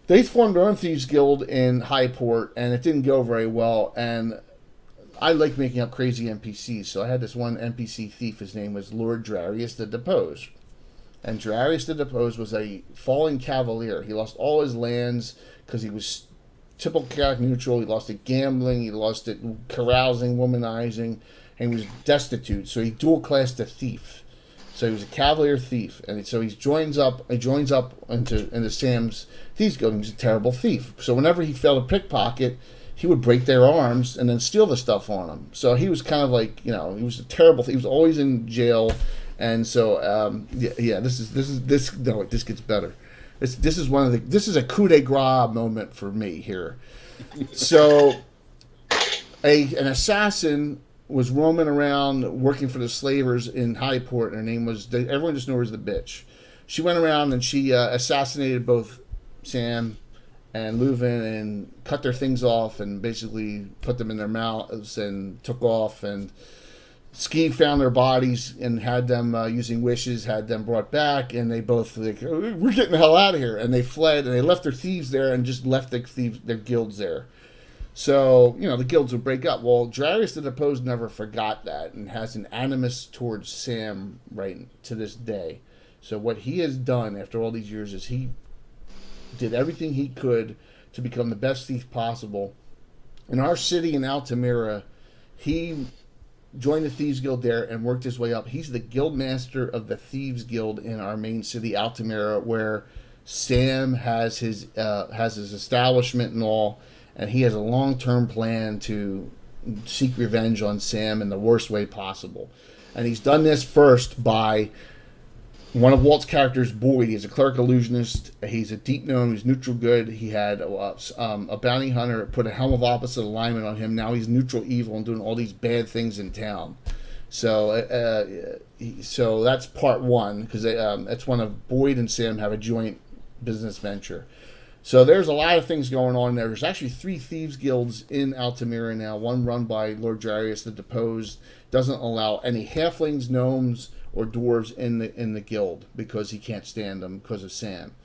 They formed their own thieves guild in Highport, and it didn't go very well. And I like making up crazy NPCs, so I had this one NPC thief. His name was Lord Drarius the Deposed. And Drarius the Deposed was a fallen cavalier. He lost all his lands because he was typical character neutral. He lost it gambling, he lost it carousing, womanizing, and he was destitute. So he dual classed a thief. So he was a cavalier thief, and so he joins up into Sam's thieves guild. He's a terrible thief. So whenever he failed a pickpocket, he would break their arms and then steal the stuff on them. So he was kind of like, he was a terrible thief. He was always in jail, and so this gets better. This is a coup de grace moment for me here. So an assassin was roaming around working for the slavers in Highport, and her name was, everyone just knew her as the bitch. She went around and she assassinated both Sam and Leuven and cut their things off and basically put them in their mouths and took off. And Skeeve found their bodies and had them, using wishes, had them brought back. And they both, like, we're getting the hell out of here. And they fled, and they left their thieves there and just left their guilds there. So, the guilds would break up. Well, Darius the Deposed never forgot that and has an animus towards Sam right to this day. So what he has done after all these years is he did everything he could to become the best thief possible. In our city in Altamira, he joined the Thieves Guild there and worked his way up. He's the guild master of the Thieves Guild in our main city, Altamira, where Sam has his establishment and all. And he has a long-term plan to seek revenge on Sam in the worst way possible. And he's done this first by one of Walt's characters, Boyd. He's a cleric illusionist. He's a deep gnome. He's neutral good. He had a bounty hunter put a helm of opposite alignment on him. Now he's neutral evil and doing all these bad things in town. So so that's part one, because that's one of Boyd and Sam have a joint business venture. So there's a lot of things going on there. There's actually 3 thieves guilds in Altamira now. One run by Lord Darius the Deposed. Doesn't allow any halflings, gnomes, or dwarves in the guild because he can't stand them because of Sam.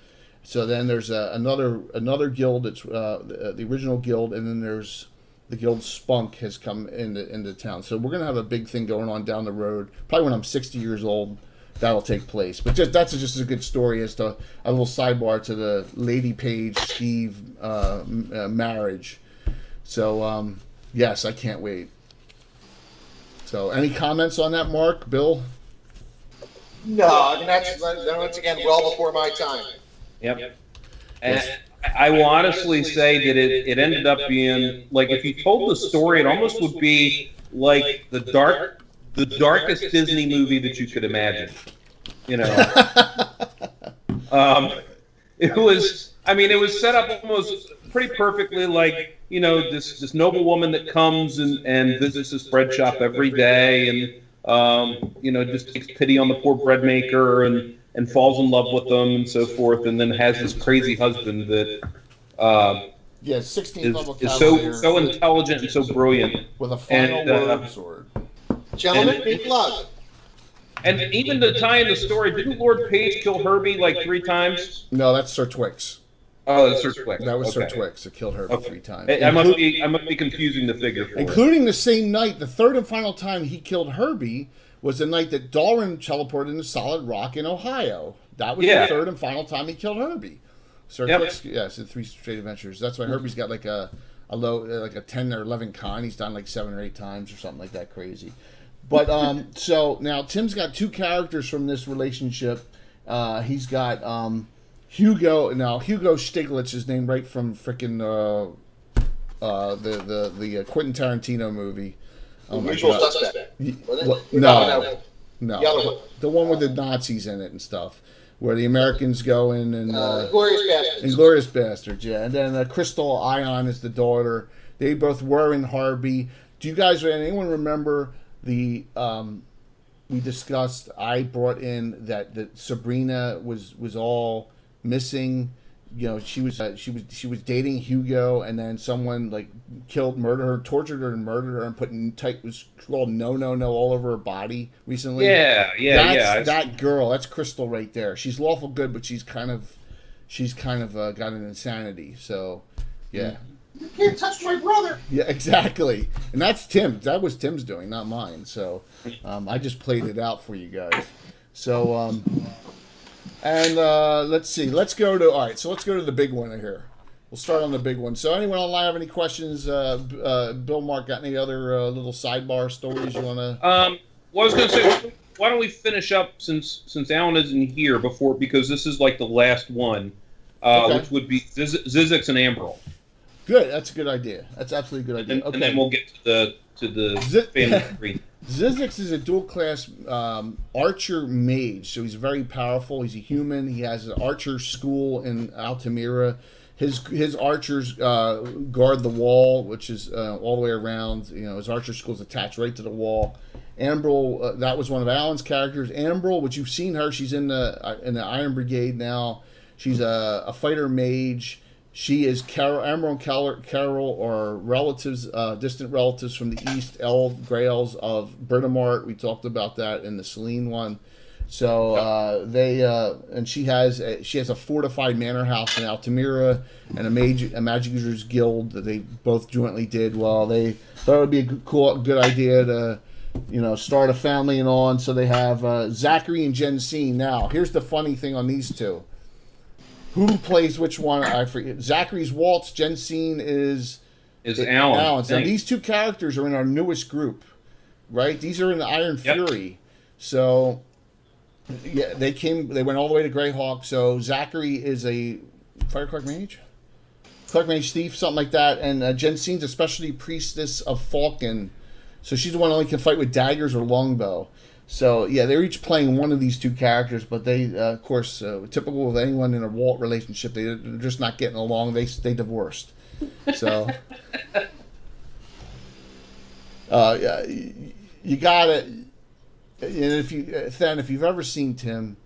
So then there's another guild that's the original guild, and then there's the guild Spunk has come into town. So we're gonna have a big thing going on down the road. Probably when I'm 60 years old, that'll take place. But that's just a good story as to a little sidebar to the Lady Page Steve marriage. So yes, I can't wait. So any comments on that, Mark, Bill? No, I mean that's once again well before my time. Yep. And I will honestly say that it ended up being, like, if you told the story, it almost would be like the darkest Disney movie that you could imagine. It was set up almost pretty perfectly, like, this noble woman that comes and visits this bread shop every day and just takes pity on the poor bread maker and falls in love with them and so forth, and then has this crazy husband that 16th level is so intelligent and so brilliant with a final word sword. Gentlemen, make love. And even to tie in the story, didn't Lord Page kill Herbie like 3 times? No, that's Sir Twix. Oh, that's Sir Twix. That was okay. Sir Twix that killed Herbie 3 times. I must be confusing the figure for including the same night. The third and final time he killed Herbie was the night that Dalrin teleported into Solid Rock in Ohio. That was the third and final time he killed Herbie. Sir Twix, yes, in 3 straight adventures. That's why Herbie's got like a low, like a 10 or 11 con. He's done like 7 or 8 times or something like that crazy. But so now Tim's got 2 characters from this relationship. He's got Hugo. Now Hugo Stiglitz is named right from frickin' the Quentin Tarantino movie. Oh my Usual God. Suspect. No. No. The one with the Nazis in it and stuff, where the Americans go in and Glorious Bastards. Inglourious Bastards, yeah. And then Crystal Ion is the daughter. They both were in Harvey. Do you guys, anyone remember we discussed, I brought in that Sabrina was all missing. She was dating Hugo, and then someone like murdered her, tortured her, and murdered her, and put was called no all over her body recently. Yeah. That girl, that's Crystal right there. She's lawful good, but she's kind of got an insanity. So, yeah. You can't touch my brother. Yeah, exactly. And that's Tim. That was Tim's doing, not mine. So, I just played it out for you guys. So, and let's see. Let's go to the big one here. We'll start on the big one. So anyone online have any questions? Bill, Mark, got any other little sidebar stories you want to? Well, I was going to say, why don't we finish up since Alan isn't here because this is like the last one, which would be Zizix and Ambrel. Good. That's a good idea. That's absolutely a good idea. And then we'll get to the family tree. Zizix is a dual class archer mage, so he's very powerful. He's a human. He has an archer school in Altamira. His archers guard the wall, which is all the way around. His archer school is attached right to the wall. Ambrel, that was one of Alan's characters. Ambrel, which you've seen her, she's in the Iron Brigade now. She's a fighter mage. She is Carol, Emerald and Carol are relatives, distant relatives from the East, Gray Elves of Britomart. We talked about that in the Celine one. So and she has a fortified manor house in Altamira and a Magic Users Guild that they both jointly did. Well, they thought it would be a good idea to, start a family and on. So they have Zachary and Jensine. Now, here's the funny thing on these two. Who plays which one? I forget. Zachary's Waltz. Jensine is Alan. Now these two characters are in our newest group, right? These are in the Iron Fury. So yeah, they went all the way to Greyhawk. So Zachary is a Fireclark Mage, thief, something like that, and Jensine's a specialty priestess of Falcon. So she's the one who only can fight with daggers or longbow. So, yeah, they're each playing one of these two characters, but they, of course, typical of anyone in a Walt relationship, they're just not getting along. They divorced. So, yeah, you got it. And if you've ever seen Tim,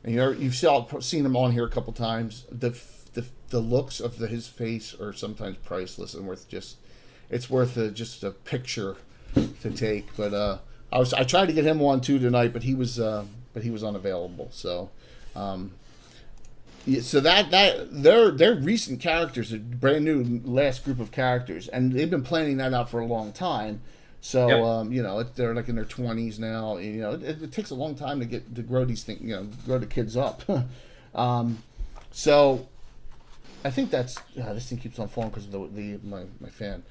and you've seen him on here a couple times, the looks of his face are sometimes priceless and worth just a picture to take. But I tried to get him on too tonight, but he was unavailable. So, so that they're recent characters, a brand new last group of characters, and they've been planning that out for a long time. So they're like in their 20s now. It takes a long time to grow these things, grow the kids up. So I think that's this thing keeps on falling because of my fan.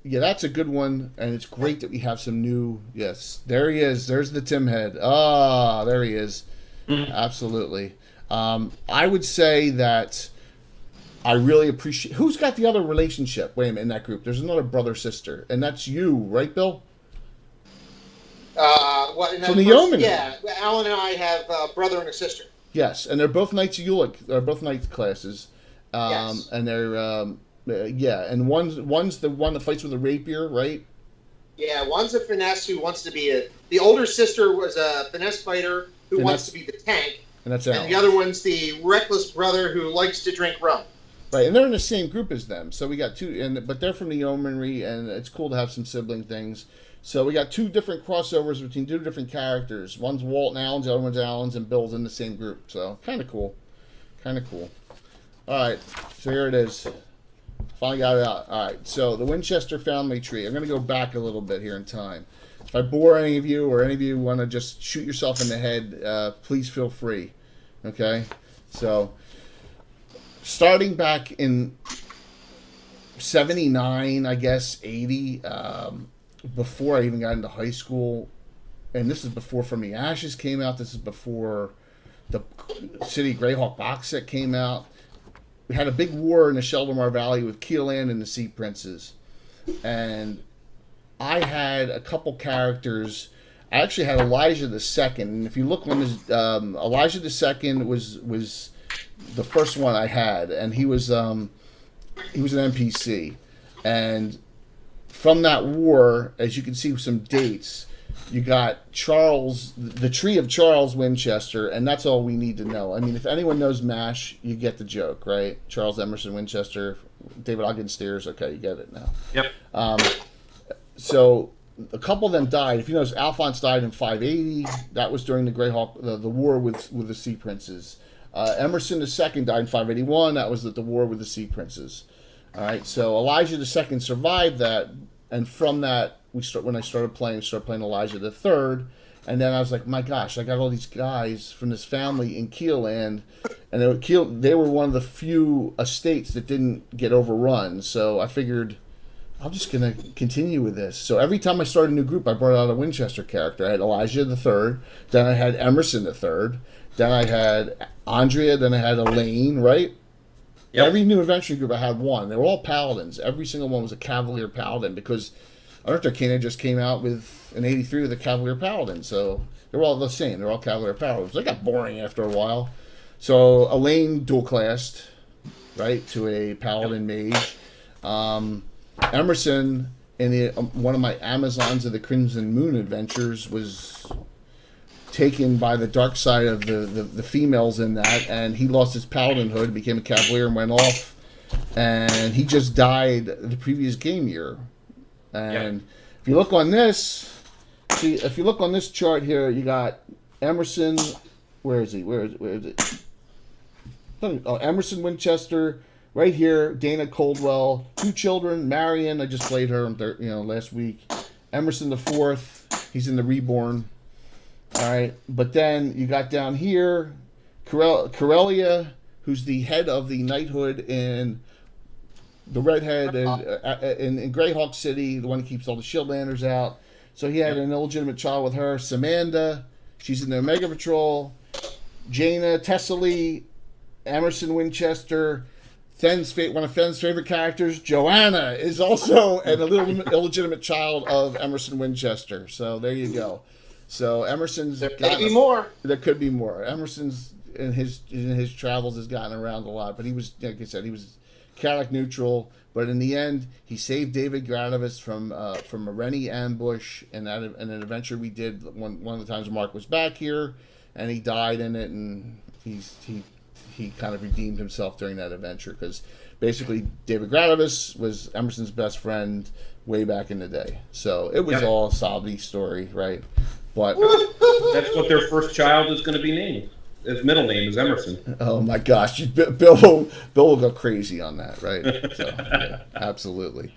Yeah, that's a good one, and it's great that we have some new. Yes, there he is. There's the Tim head. There he is. Mm-hmm. Absolutely. I would say that I really appreciate. Who's got the other relationship? Wait a minute, in that group, there's another brother sister, and that's you, right, Bill? From the Yeomanry. Yeah, Alan and I have a brother and a sister. Yes, and they're both Knights of Ulick. They're both Knights classes. Yes. And they're. And one's the one that fights with a rapier, right? Yeah, one's a finesse who wants to be the older sister was a finesse fighter who wants to be the tank. And that's Alan. And the other one's the reckless brother who likes to drink rum. Right, and they're in the same group as them. So we got two, but they're from the Yeomanry, and it's cool to have some sibling things. So we got two different crossovers between two different characters. One's Walt and Alan's, the other one's Alan's, and Bill's in the same group. So kind of cool. All right, so here it is. Finally got it out. All right, so the Winchester family tree. I'm going to go back a little bit here in time. If I bore any of you or any of you want to just shoot yourself in the head, please feel free. Okay? So, starting back in 79, I guess, 80, before I even got into high school, and this is before From the Ashes came out, this is before the City Greyhawk box set came out. We had a big war in the Sheldamar Valley with Keelan and the Sea Princes. And I had a couple characters. I actually had Elijah II. And if you look on this, Elijah II was the first one I had. And he was an NPC. And from that war, as you can see with some dates, you got Charles, the Tree of Charles Winchester, and that's all we need to know. I mean, if anyone knows MASH, you get the joke, right? Charles Emerson Winchester, David Ogden Steers, okay, you get it now. Yep. So a couple of them died. If you notice, Alphonse died in 580. That was during the Greyhawk, the war with the Sea Princes. Emerson II died in 581. That was the war with the Sea Princes. All right, so Elijah II survived that, and from that, when I started playing Elijah III, and then I was like, my gosh, I got all these guys from this family in Keeland, and they were one of the few estates that didn't get overrun. So I figured I'm just gonna continue with this. So every time I started a new group, I brought out a Winchester character. I had Elijah III, then I had Emerson III, then I had Andrea, then I had Elaine, right? Yep. Every new adventure group I had one. They were all paladins. Every single one was a Cavalier Paladin because Arthur Kane just came out with an 83 with a Cavalier Paladin. So they were all the same. They're all Cavalier Paladins. They got boring after a while. So Elaine dual classed, right, to a Paladin Mage. Emerson, in one of my Amazons of the Crimson Moon adventures, was taken by the dark side of the females in that, and he lost his paladinhood, became a cavalier, and went off and he just died the previous game year. And if you look on this, if you look on this chart here, you got Emerson. Where is he? Where is it? Oh, Emerson Winchester. Right here, Dana Coldwell, 2 children. Marion, I just played her last week. Emerson the Fourth, he's in the Reborn. All right, but then you got down here, Corellia, who's the head of the knighthood in the redhead in Greyhawk City, the one who keeps all the Shieldlanders out. So he had an illegitimate child with her. Samanda, she's in the Omega Patrol. Jaina, Tessely, Emerson Winchester. One of Fenn's favorite characters, Joanna, is also an illegitimate child of Emerson Winchester. So there you go. So Emerson's there could be more. There could be more. Emerson's in his travels has gotten around a lot, but he was, like I said, he was Catholic neutral. But in the end, he saved David Granavis from a Rennie ambush, and an adventure we did one of the times Mark was back here, and he died in it, and he kind of redeemed himself during that adventure, because basically David Granavis was Emerson's best friend way back in the day. So it was all a Sabi story, right? But that's what their first child is going to be named. His middle name is Emerson. Oh my gosh, Bill will go crazy on that, right? So, yeah, absolutely.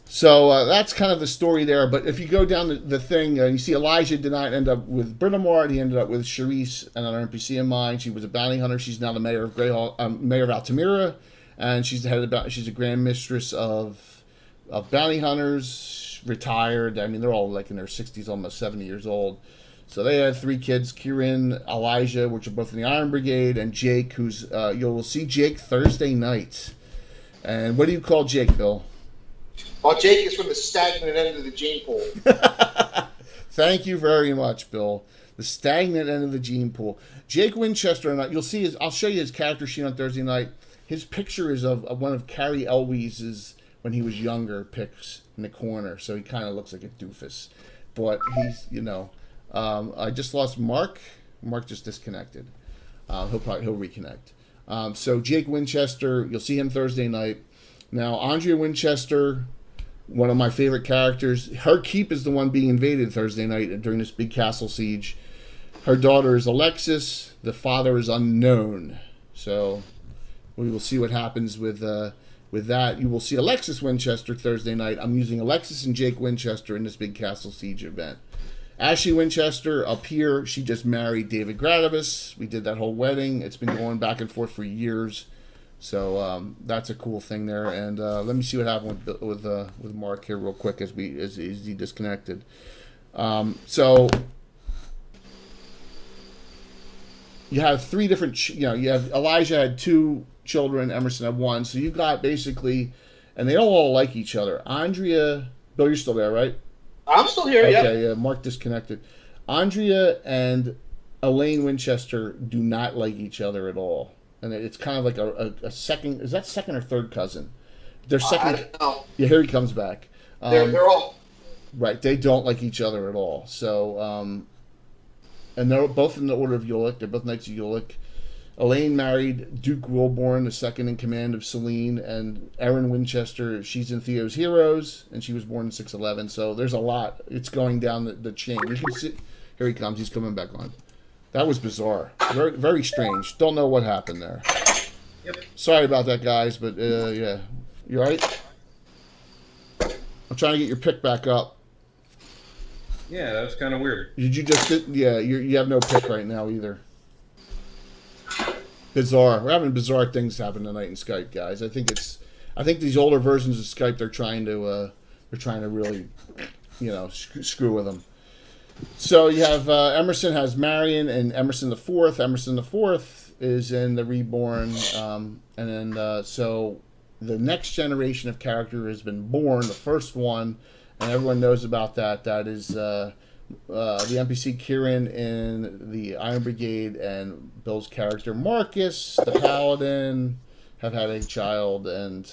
So that's kind of the story there. But if you go down the thing, you see Elijah did not end up with Britomart. He ended up with Charisse, another NPC of mine. She was a bounty hunter. She's now the mayor of mayor of Altamira, and she's she's a grand mistress of bounty hunters, retired. I mean, they're all like in their 60s, almost 70 years old. So they had 3 kids: Kieran, Elijah, which are both in the Iron Brigade, and Jake, who's you'll see Jake Thursday night. And what do you call Jake, Bill? Well, Jake is from the stagnant end of the gene pool. Thank you very much, Bill. The stagnant end of the gene pool. Jake Winchester, and you'll see I'll show you his character sheet on Thursday night. His picture is of one of Carrie Elwes's, when he was younger, pics in the corner. So he kind of looks like a doofus. But he's, I just lost Mark. Mark just disconnected. He'll reconnect. So Jake Winchester, you'll see him Thursday night. Now, Andrea Winchester, one of my favorite characters. Her keep is the one being invaded Thursday night during this big castle siege. Her daughter is Alexis. The father is unknown. So we will see what happens with that. You will see Alexis Winchester Thursday night. I'm using Alexis and Jake Winchester in this big castle siege event. Ashley Winchester up here. She just married David Granavis. We did that whole wedding. It's been going back and forth for years. So that's a cool thing there, and let me see what happened with Mark here real quick as he disconnected. So you have 3 different. You have Elijah had 2 children, Emerson had 1. So you've got basically, and they don't all like each other. Andrea, Bill, you're still there, right? I'm still here. Okay, yeah. Mark disconnected. Andrea and Elaine Winchester do not like each other at all. And it's kind of like a second. Is that second or third cousin? They're second. I don't know. Yeah, here he comes back. They're all right. They don't like each other at all. So, and they're both in the Order of Ulick. They're both Knights of Ulick. Elaine married Duke Wilborn, the second in command of Selene, and Erin Winchester. She's in Theo's Heroes, and she was born in 611. So there's a lot. It's going down the chain. You can see. Here he comes. He's coming back on. That was bizarre. Very, very strange. Don't know what happened there. Yep. Sorry about that, guys, but yeah. You all right? I'm trying to get your pick back up. Yeah, that was kind of weird. Did you just... Yeah, you have no pick right now either. Bizarre. We're having bizarre things happen tonight in Skype, guys. I think these older versions of Skype, they're trying to really, screw with them. So you have Emerson has Marion and Emerson the Fourth. Emerson the Fourth is in the Reborn, and then so the next generation of character has been born. The first one, and everyone knows about that. That is the NPC Kieran in the Iron Brigade, and Bill's character Marcus, the Paladin, have had a child, and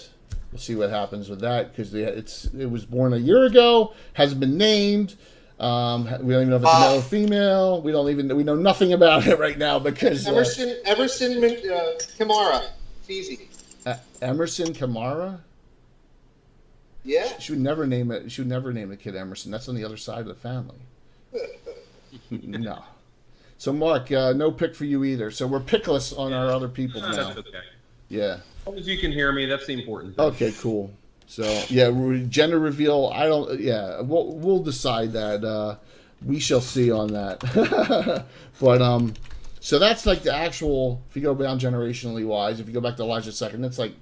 we'll see what happens with that, because it was born a year ago, hasn't been named. We don't even know if it's male or female. We know nothing about it right now because Emerson Kimara. It's easy. Emerson Kamara. Yeah. She would never name it. She would never name the kid Emerson. That's on the other side of the family. No. So Mark, no pick for you either. So we're pickless on our other people now. That's okay. Yeah. As long as you can hear me, that's the important thing. Okay, cool. So yeah, gender reveal. I don't. Yeah, we'll decide that. We shall see on that. But so that's like the actual. If you go down generationally wise, if you go back to Elijah II, that's like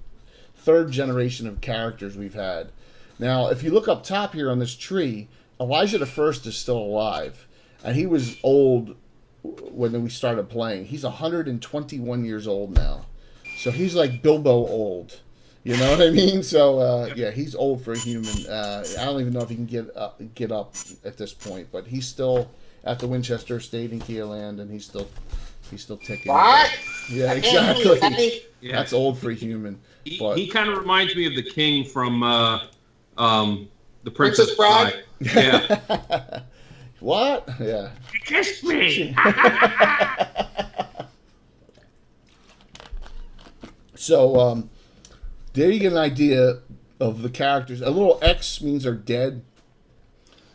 third generation of characters we've had. Now, if you look up top here on this tree, Elijah the First is still alive, and he was old when we started playing. He's 121 years old now, so he's like Bilbo old. You know what I mean? So yeah, he's old for a human. I don't even know if he can get up at this point, but he's still at the Winchester Estate in Keeland, and he's still ticking. What? Yeah, exactly. Yeah. That's old for a human. He kind of reminds me of the king from the Princess Bride. Yeah. What? Yeah. Kiss me. So there you get an idea of the characters. A little X means they're dead.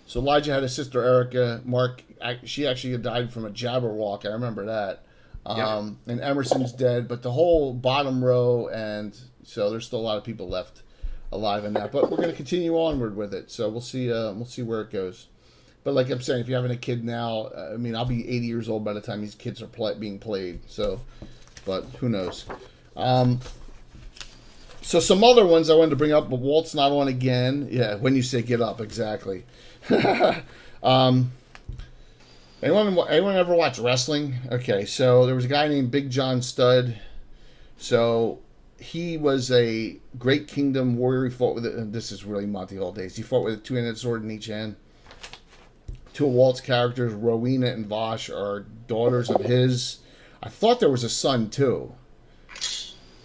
So Elijah had a sister Erica. Mark, she actually died from a Jabberwock. I remember that. And Emerson's dead, but the whole bottom row, and so there's still a lot of people left alive in that. But we're going to continue onward with it. So we'll see where it goes. But like I'm saying, if you're having a kid now, I mean, I'll be 80 years old by the time these kids are being played. So, but who knows? So some other ones I wanted to bring up, but Walt's not on again. Yeah, when you say get up, exactly. Anyone ever watch wrestling? Okay, so there was a guy named Big John Studd. So he was a Great Kingdom warrior. He fought with it. This is really Monty Hall days. He fought with a two-handed sword in each hand. Two of Walt's characters, Rowena and Vosh, are daughters of his. I thought there was a son too.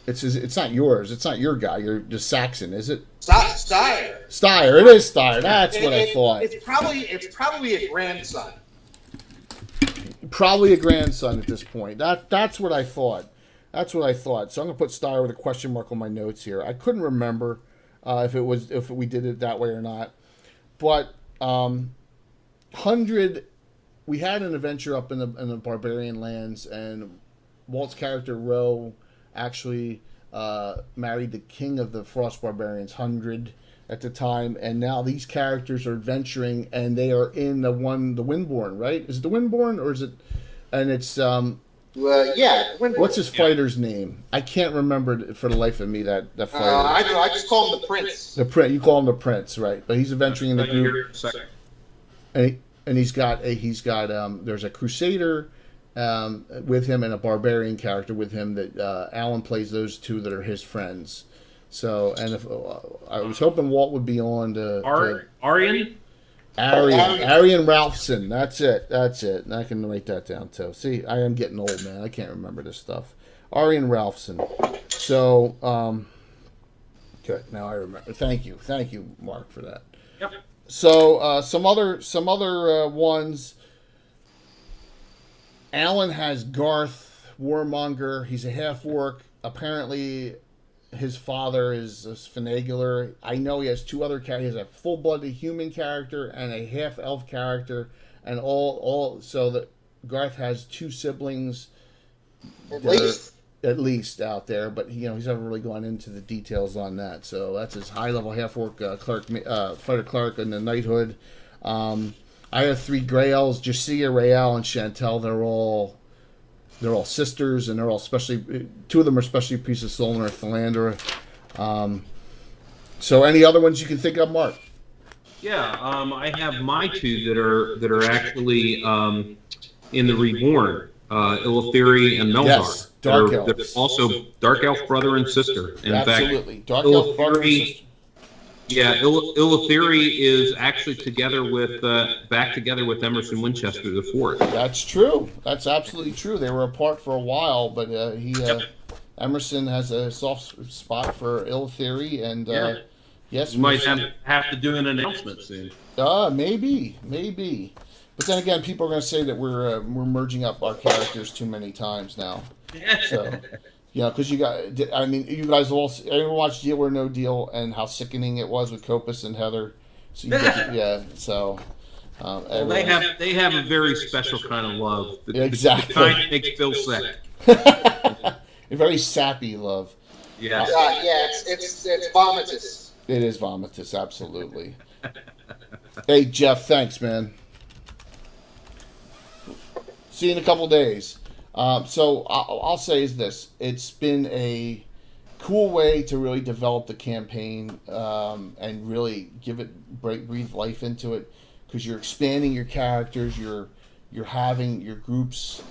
It's not yours. It's not your guy. You're just Saxon, is it? Steyer. Steyer. It is Steyer. That's what I thought. It's probably a grandson. Probably a grandson at this point. That's what I thought. That's what I thought. So I'm gonna put Steyer with a question mark on my notes here. I couldn't remember if we did it that way or not. But 100, we had an adventure up in the barbarian lands, and Walt's character Roe actually married the king of the Frost Barbarians, 100 at the time, and now these characters are adventuring, and they are in the Windborn, right? Is it the Windborn, or is it? And it's yeah. Windborn. What's his fighter's name? I can't remember for the life of me that fighter. I just call him the Prince. The Prince. You call him the Prince, right? But he's adventuring in the group, and he's got there's a Crusader with him and a barbarian character with him that Alan plays. Those two that are his friends. So, and if I was hoping Walt would be on to Arian Ralphson. That's it. And I can write that down too. See, I am getting old, man. I can't remember this stuff. Arian Ralphson. So, good. Now I remember. Thank you, Mark, for that. Yep. So, some other ones. Alan has Garth Warmonger. He's a half-orc. Apparently, his father is a Finagler. I know he has two other characters. He has a full-blooded human character and a half-elf character, and all. So that Garth has two siblings, at least out there. But he's never really gone into the details on that. So that's his high-level half-orc fighter cleric in the knighthood. I have three Grey Elves, Jacia, Rael, and Chantel. They're all sisters, and they're all two of them are specialty priests of Solnar, Philandra. So any other ones you can think of, Mark? Yeah, I have my two that are actually in the Reborn, Illithiri and Melzar. Yes, Dark Elves. They're also Dark Elf brother and sister. Absolutely. Dark Elf brother and sister. Yeah, Illithiri is actually back together with Emerson Winchester the Fourth. That's true. That's absolutely true. They were apart for a while, but Emerson has a soft spot for Illithiri, and yes, you might have to do an announcement soon. Maybe. But then again, people are going to say that we're merging up our characters too many times now. You know, because you guys all everyone watched Deal or No Deal and how sickening it was with Copus and Heather. So you get to, yeah, so Well, they have a very special kind of love. Exactly. The kind that makes Bill sick. A very sappy love. Yeah. It's vomitous. It is vomitous, absolutely. Hey Jeff, thanks, man. See you in a couple days. So I'll say is this: it's been a cool way to really develop the campaign and really breathe life into it, because you're expanding your characters, you're having your groups.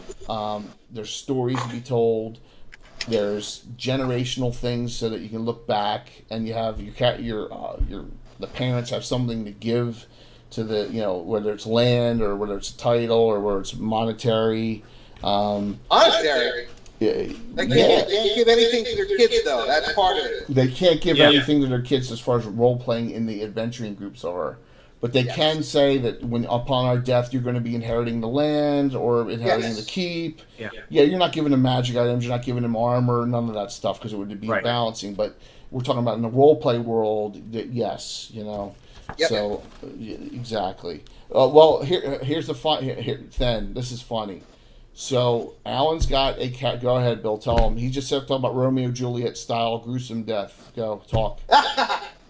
There's stories to be told. There's generational things so that you can look back and you have the parents have something to give to the, whether it's land or whether it's a title or whether it's monetary. Monetary. Yeah, They can't give anything to their kids, though. That's part of it. They can't give anything to their kids as far as role playing in the adventuring groups are. But they can say that when upon our death, you're going to be inheriting the land or inheriting the keep. Yeah. You're not giving them magic items. You're not giving them armor, none of that stuff, because it would be balancing. But we're talking about in the role play world, yes, Yep. So exactly. Well, here's the fun. Then this is funny. So Alan's got a cat. Go ahead, Bill. Tell him. He just said talking about Romeo Juliet style gruesome death. Go talk.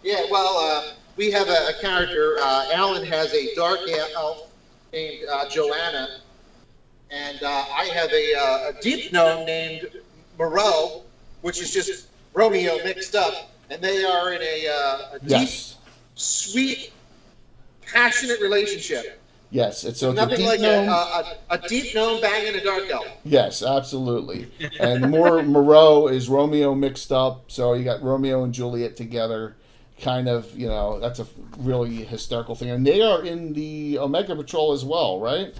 Yeah. Well, we have a character. Alan has a dark elf named Joanna, and I have a deep gnome named Moreau, which is just Romeo mixed up, and they are in a deep, sweet, passionate relationship. Yes, it's nothing a deep like gnome. A deep gnome banging a dark elf. Yes, absolutely. And Moreau is Romeo mixed up, so you got Romeo and Juliet together. Kind of, that's a really hysterical thing. And they are in the Omega Patrol as well, right?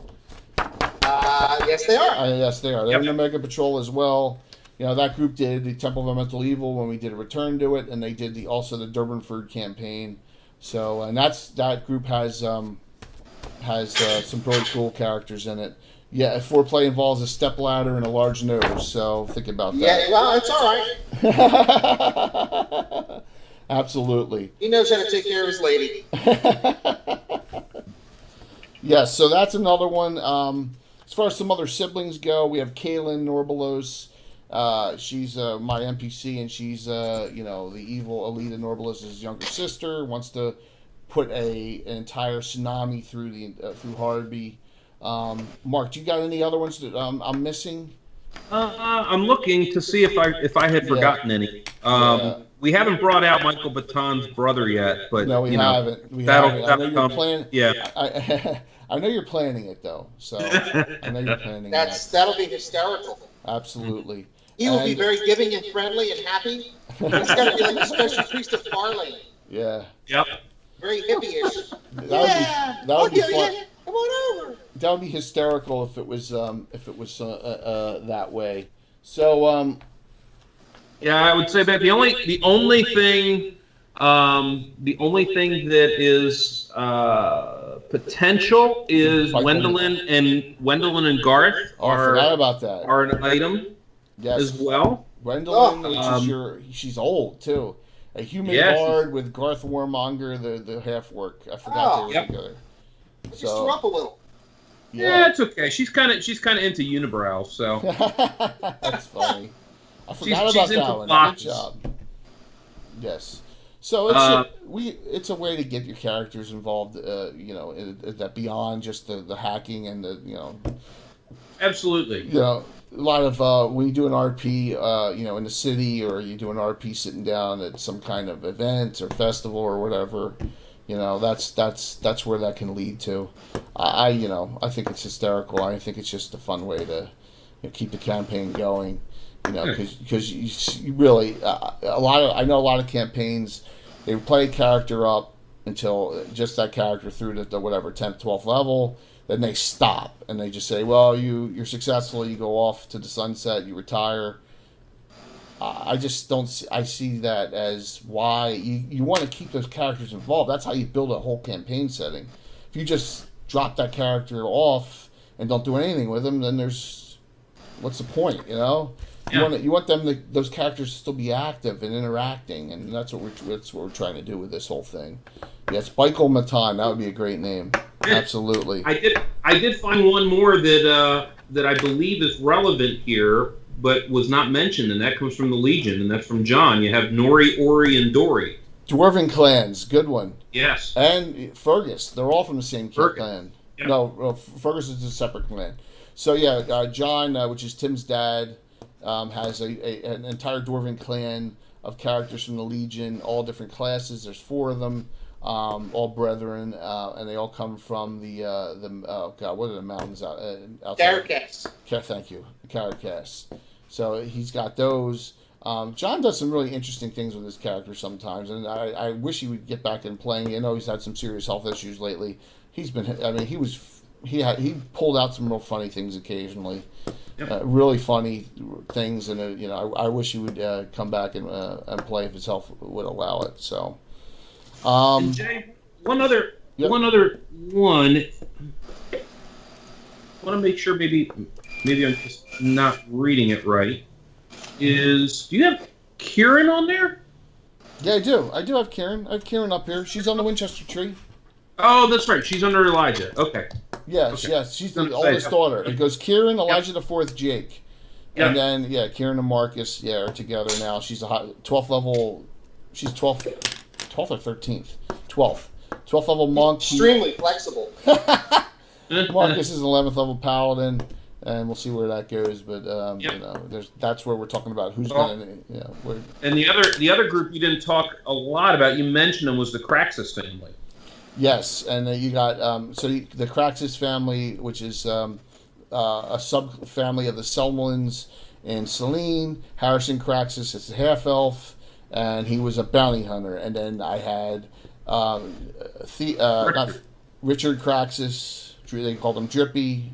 Yes, they are. Yes, they are. They're in the Omega Patrol as well. That group did the Temple of Elemental Evil when we did a return to it, and they did also the Durbanford campaign. So, and that group has some really cool characters in it. Yeah, foreplay involves a stepladder and a large nose, so think about that. Yeah, well, it's all right. Absolutely. He knows how to take care of his lady. Yes, so that's another one. As far as some other siblings go, we have Kaylin Norbalos. She's my NPC, and she's the evil Alita Norbalos' younger sister. Wants to put an entire tsunami through through Hardby. Mark, do you got any other ones that I'm missing? I'm looking to see if I had forgotten any. We haven't brought out Michael Baton's brother yet, but no, we haven't. I know you're planning. Yeah, I know you're planning it though. So I know you're planning. That'll be hysterical. Absolutely. He will be very giving and friendly and happy. He's got to be like a special priest of Farley. Yeah. Yep. Very hippie-ish. That would be fun. Yeah. Come on over. That would be hysterical if it was that way. So yeah, I would say that the only thing that is potential is Gwendolyn and Garth I forgot about that. Are an item as well. Gwendolyn, she's old too. A human bard with Garth Warmonger, the half work. I forgot they were together. Just threw up a little. Yeah, it's okay. She's kind of into unibrow, so that's funny. I forgot about that one. Good job. Yes. So it's a way to get your characters involved. That beyond just the hacking and the Absolutely. A lot of when you do an RP, in the city, or you do an RP sitting down at some kind of event or festival or whatever. That's where that can lead to. I think it's hysterical. I think it's just a fun way to keep the campaign going. Because you really I know a lot of campaigns, they play a character up until just that character through the whatever 10th, 12th level. Then they stop and they just say, well, you're successful. You go off to the sunset. You retire. I just don't see, I see that as why you want to keep those characters involved. That's how you build a whole campaign setting. If you just drop that character off and don't do anything with them, then what's the point, You want them those characters to still be active and interacting, and that's what we're trying to do with this whole thing. Yes, Michael Matan, that would be a great name. Absolutely. I did find one more that I believe is relevant here, but was not mentioned, and that comes from the Legion, and that's from John. You have Nori, Ori, and Dory. Dwarven clans, good one. Yes. And Fergus, they're all from the same clan. Yep. No, Fergus is a separate clan. So yeah, John, which is Tim's dad, has an entire Dwarven clan of characters from the Legion, all different classes. There's 4 of them, all brethren, and they all come from the what are the mountains outside? Caracas. Thank you, Caracas. So he's got those. John does some really interesting things with his character sometimes, and I wish he would get back in playing. I know he's had some serious health issues lately. He pulled out some real funny things occasionally, really funny things, and I wish he would come back and play if his health would allow it. So, and Jay, one other. I want to make sure maybe I'm just not reading it right. Do you have Kieran on there? Yeah, I do. I do have Kieran. I have Kieran up here. She's on the Winchester tree. Oh, that's right. She's under Elijah. Okay. Yes, okay. Yes. She's the oldest daughter. It goes Kieran, Elijah the Fourth, Jake. And then, Kieran and Marcus, are together now. She's a 12th level. She's 12th or 13th? 12th. 12th level monk. Extremely flexible. Marcus is 11th level paladin. And we'll see where that goes, but that's where we're talking about who's going to. And the other group you didn't talk a lot about, you mentioned them, was the Craxus family. Yes, and you got the Craxus family, which is a sub-family of the Selmlins and Selene. Harrison Craxus is a half-elf, and he was a bounty hunter. And then I had Richard Craxus, they called him Drippy.